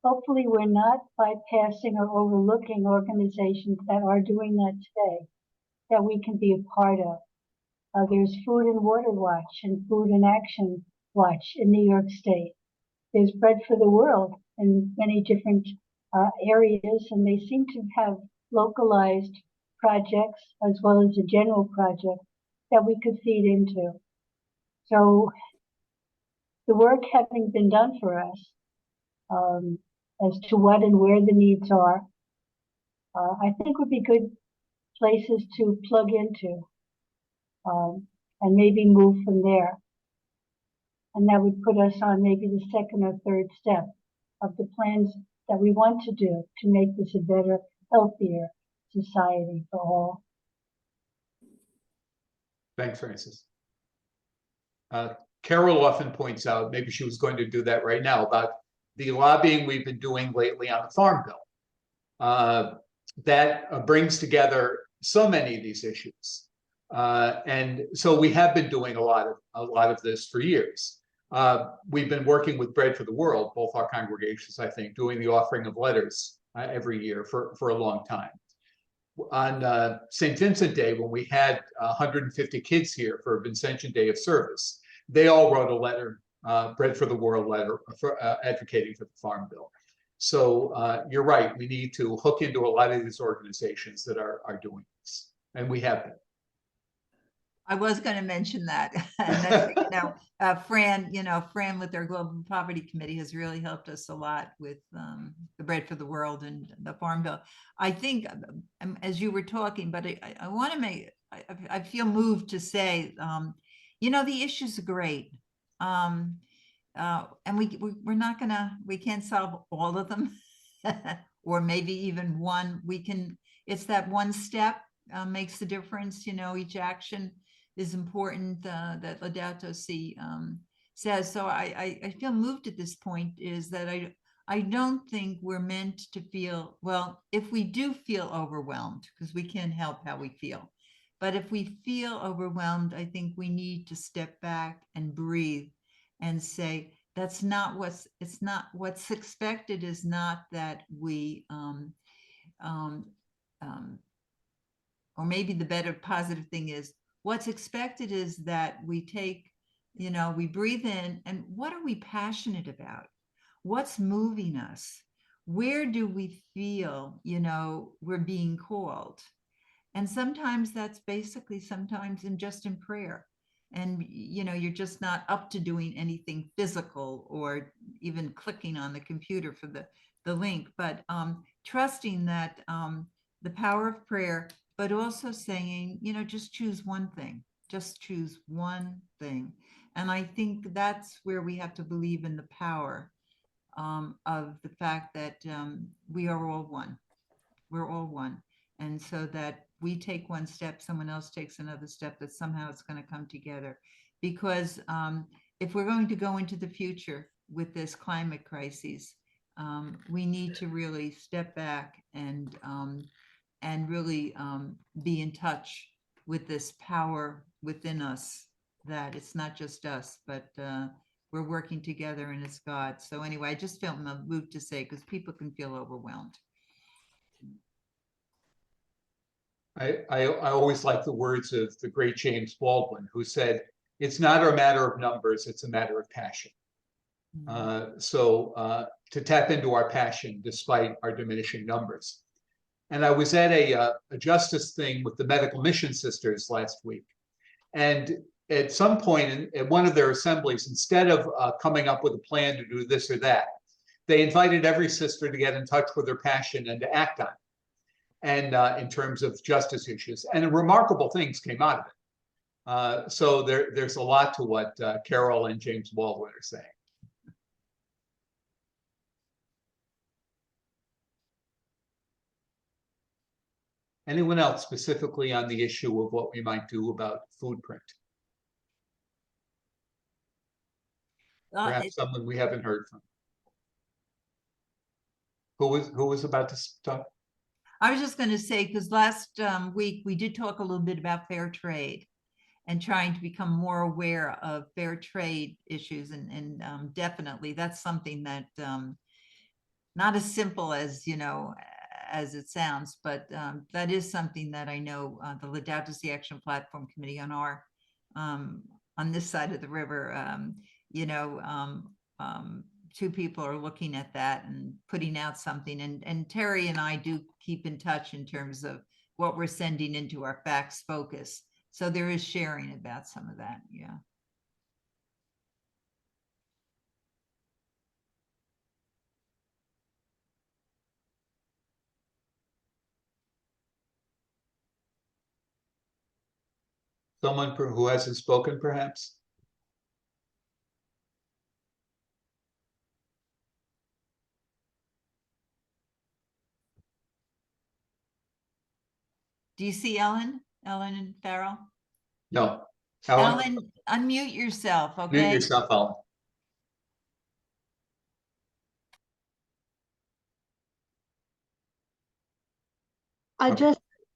hopefully we're not bypassing or overlooking organizations that are doing that today, that we can be a part of. There's Food and Water Watch and Food and Action Watch in New York State. There's Bread for the World in many different areas, and they seem to have localized projects as well as a general project that we could feed into. So the work having been done for us as to what and where the needs are, I think would be good places to plug into and maybe move from there. And that would put us on maybe the second or third step of the plans that we want to do to make this a better, healthier society for all. Thanks, Francis. Carol often points out, maybe she was going to do that right now, about the lobbying we've been doing lately on the Farm Bill. That brings together so many of these issues. And so we have been doing a lot of this for years. We've been working with Bread for the World, both our congregations, I think, doing the offering of letters every year for a long time. On St. Vincent Day, when we had 150 kids here for a Vincentian Day of Service, they all wrote a letter, Bread for the World letter, for advocating for the Farm Bill. So you're right, we need to hook into a lot of these organizations that are doing this, and we have been. I was going to mention that. And that's, Fran with their Global Poverty Committee has really helped us a lot with the Bread for the World and the Farm Bill. I think, as you were talking, but I want to I feel moved to say, the issues are great. And we can't solve all of them, or maybe even one. It's that one step makes the difference. Each action is important, that Laudato Si says. So I feel moved at this point, is that I don't think we're meant to feel, well, if we do feel overwhelmed, because we can't help how we feel, but if we feel overwhelmed, I think we need to step back and breathe and say, what's expected is not that we, or maybe the better positive thing is, what's expected is that we take You know, we breathe in, and what are we passionate about? What's moving us? Where do we feel, you know, we're being called? And sometimes that's basically sometimes in just in prayer. And, you know, you're just not up to doing anything physical or even clicking on the computer for the link, but trusting that the power of prayer, but also saying, you know, just choose one thing, just choose one thing. And I think that's where we have to believe in the power of the fact that we are all one. We're all one. And so that we take one step, someone else takes another step, that somehow it's going to come together. Because if we're going to go into the future with this climate crisis, we need to really step back and really be in touch with this power within us, that it's not just us, but we're working together and it's God. So anyway, I just felt moved to say, because people can feel overwhelmed. I always like the words of the great James Baldwin, who said, "It's not a matter of numbers, it's a matter of passion." So to tap into our passion despite our diminishing numbers. And I was at a justice thing with the Medical Mission Sisters last week. And at some point at one of their assemblies, instead of coming up with a plan to do this or that, they invited every sister to get in touch with their passion and to act on it. And in terms of justice issues, and remarkable things came out of it. So there's a lot to what Carol and James Baldwin are saying. Anyone else specifically on the issue of what we might do about food print? Perhaps someone we haven't heard from. Who was about to talk? I was just going to say, because last week we did talk a little bit about fair trade and trying to become more aware of fair trade issues. And definitely that's something that not as simple as, you know, as it sounds, but that is something that I know the Ladautus Action Platform Committee on our, on this side of the river, you know, two people are looking at that and putting out something. And Terry and I do keep in touch in terms of what we're sending into our facts focus. So there is sharing about some of that. Yeah. Someone who hasn't spoken, perhaps? Do you see Ellen and Farrell? No. Ellen, unmute yourself, okay? Mute yourself, Ellen.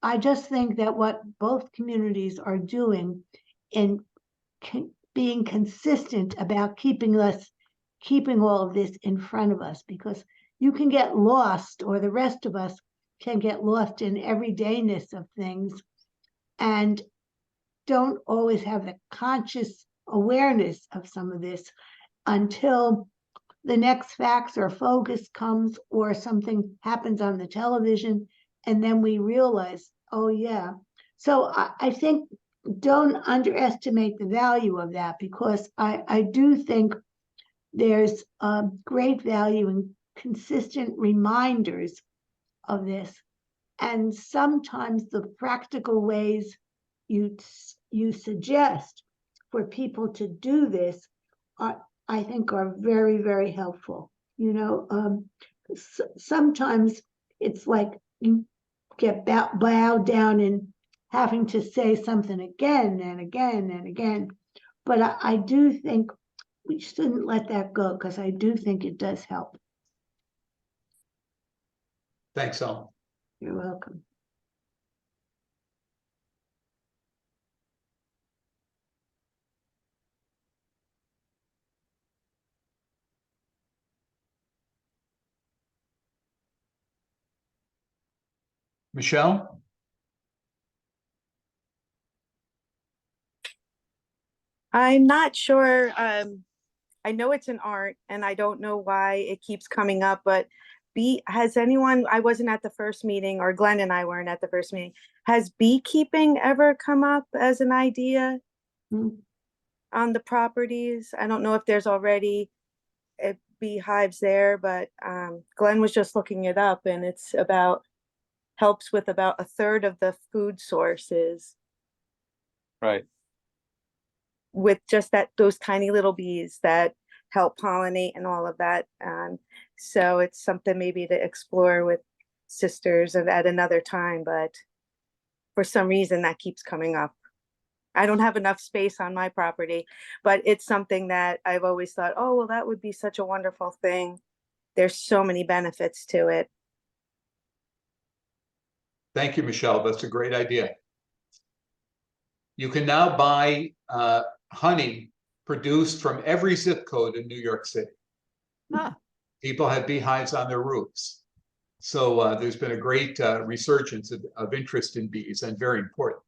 I just think that what both communities are doing in being consistent about keeping all of this in front of us, because you can get lost, or the rest of us can get lost in everydayness of things and don't always have the conscious awareness of some of this until the next facts or focus comes or something happens on the television, and then we realize, oh yeah. So I think don't underestimate the value of that, because I do think there's great value in consistent reminders of this. And sometimes the practical ways you suggest for people to do this are, I think, are very, very helpful. You know, sometimes it's like you get bowed down in having to say something again and again and again. But I do think we shouldn't let that go, because I do think it does help. Thanks, Ellen. You're welcome. Michelle? I'm not sure. I know it's an art and I don't know why it keeps coming up, but has anyone, I wasn't at the first meeting, or Glenn and I weren't at the first meeting. Has beekeeping ever come up as an idea on the properties? I don't know if there's already beehives there, but Glenn was just looking it up, and it's helps with about 1/3 of the food sources. Right. With just those tiny little bees that help pollinate and all of that. So it's something maybe to explore with sisters and at another time, but for some reason that keeps coming up. I don't have enough space on my property, but it's something that I've always thought, oh, well, that would be such a wonderful thing. There's so many benefits to it. Thank you, Michelle. That's a great idea. You can now buy honey produced from every zip code in New York City. Ah, People have beehives on their roofs. So there's been a great resurgence of interest in bees, and very important.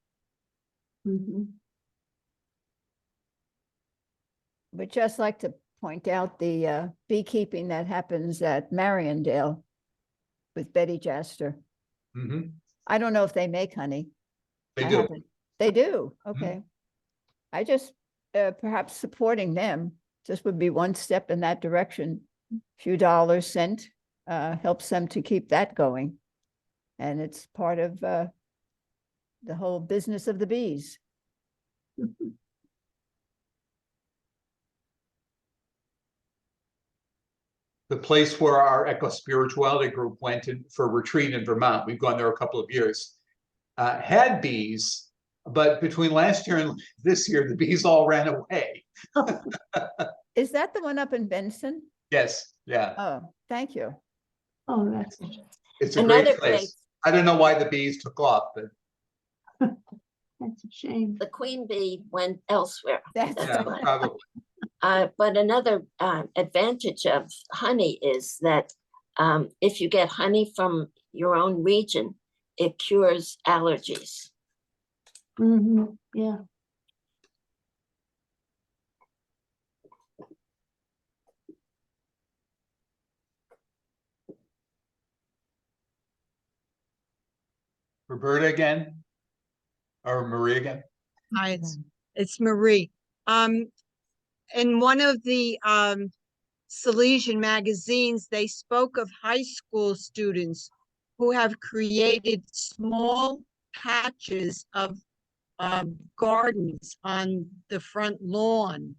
would just like to point out the beekeeping that happens at Mariondale with Betty Jaster. Mhm. I don't know if they make honey. They I do. haven't- They do, okay. I just, perhaps supporting them just would be one step in that direction. Few dollars sent helps them to keep that going. And it's part of the whole business of the bees. The place where our eco-spirituality group went for a retreat in Vermont, we've gone there a couple of years, had bees, but between last year and this year, the bees all ran away. Is that the one up in Benson? Yes, yeah, Oh, thank you. Oh, that's, it's a Another great great, place. I don't know why the bees took off, but that's a shame. the queen bee went elsewhere. That's yeah, why. probably. But another advantage of honey is that if you get honey from your own region, it cures allergies. Yeah. Roberta again? Or Marie again? Hi, it's Marie. In one of the Salesian magazines, they spoke of high school students who have created small patches of gardens on the front lawn.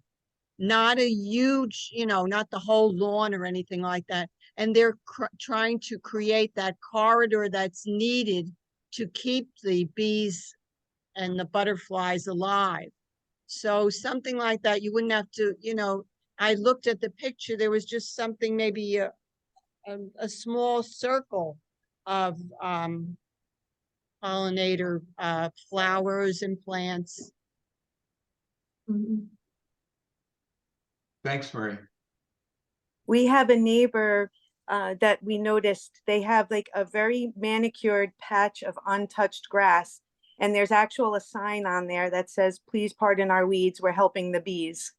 Not a huge, not the whole lawn or anything like that. And they're trying to create that corridor that's needed to keep the bees and the butterflies alive. So something like that, you wouldn't have to, I looked at the picture, there was just something, maybe a small circle of pollinator flowers and plants. Thanks, Marie. We have a neighbor that we noticed, they have like a very manicured patch of untouched grass. And there's actual a sign on there that says, please pardon our weeds, we're helping the bees.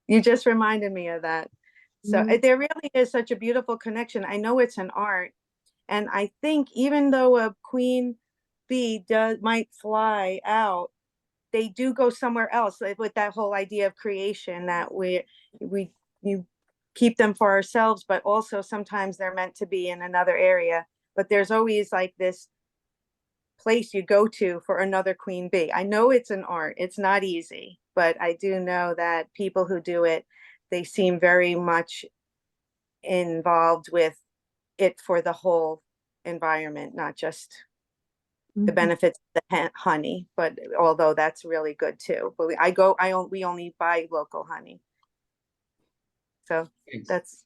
You just reminded me of that. So there really is such a beautiful connection. I know it's an art. And I think even though a queen bee might fly out, they do go somewhere else, like with that whole idea of creation, that you keep them for ourselves, but also sometimes they're meant to be in another area. But there's always like this place you go to for another queen bee. I know it's an art, it's not easy, but I do know that people who do it, they seem very much involved with it for the whole environment, not just the benefits of the honey, but although that's really good too. But we only buy local honey. So Thanks. that's.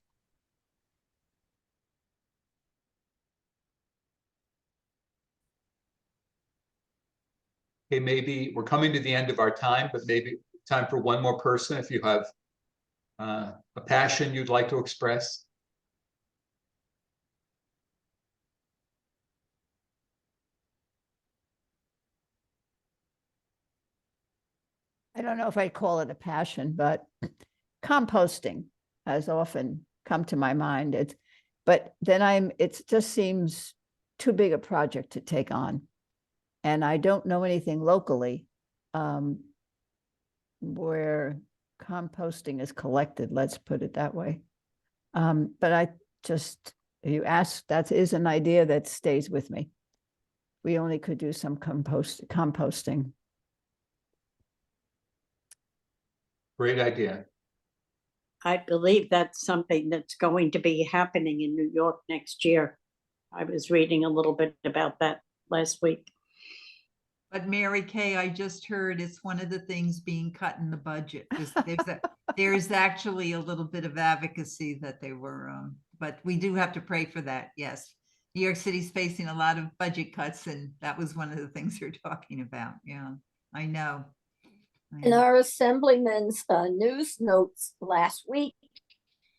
Okay, maybe we're coming to the end of our time, but maybe time for one more person if you have a passion you'd like to express. I don't know if I'd call it a passion, but composting has often come to my mind. But then it just seems too big a project to take on. And I don't know anything locally where composting is collected, let's put it that way. But you asked, that is an idea that stays with me. We only could do some composting. Great idea. I believe that's something that's going to be happening in New York next year. I was reading a little bit about that last week. But Mary Kay, I just heard it's one of the things being cut in the budget. There's actually a little bit of advocacy that they were, but we do have to pray for that. Yes. New York City's facing a lot of budget cuts, and that was one of the things they're talking about. Yeah, I know. In our Assemblyman's news notes last week,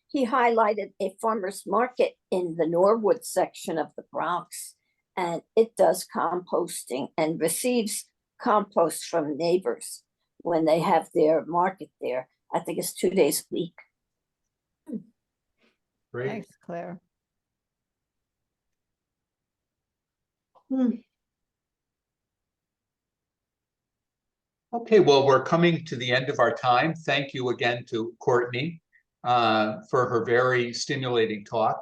he highlighted a farmer's market in the Norwood section of the Bronx, and it does composting and receives compost from neighbors when they have their market there. I think it's 2 days a week. Great. Thanks, Claire. Okay, well, we're coming to the end of our time. Thank you again to Courtney for her very stimulating talk.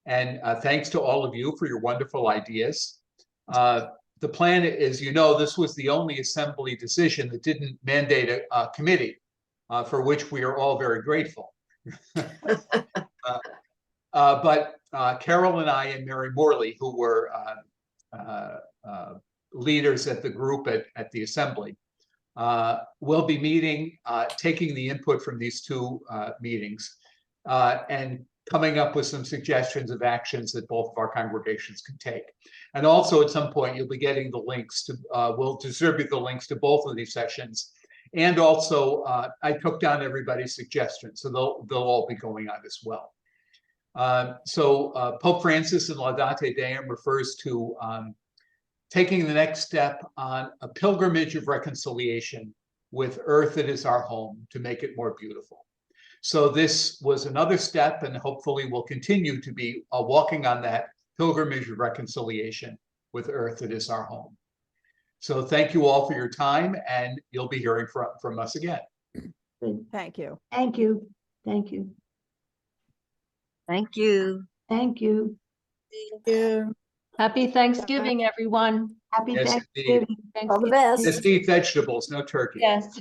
And thanks to all of you for your wonderful ideas. The plan is, you know, this was the only assembly decision that didn't mandate a committee, for which we are all very grateful. But Carol and I and Mary Morley, who were leaders at the group at the assembly, will be meeting, taking the input from these two meetings and coming up with some suggestions of actions that both of our congregations can take. And also at some point, you'll be getting the links to, we'll distribute the links to both of these sessions. And also, I took down everybody's suggestions, so they'll all be going on as well. So Pope Francis in Laudate Deum refers to taking the next step on a pilgrimage of reconciliation with earth that is our home to make it more beautiful. So this was another step, and hopefully we'll continue to be walking on that pilgrimage of reconciliation with earth that is our home. So thank you all for your time, and you'll be hearing from us again. Thank you. Thank you. Thank you. Thank you. Thank you. Thank you. Happy Thanksgiving, everyone. Happy Yes, Thanksgiving. All the best. Just eat vegetables, no turkey. Yes.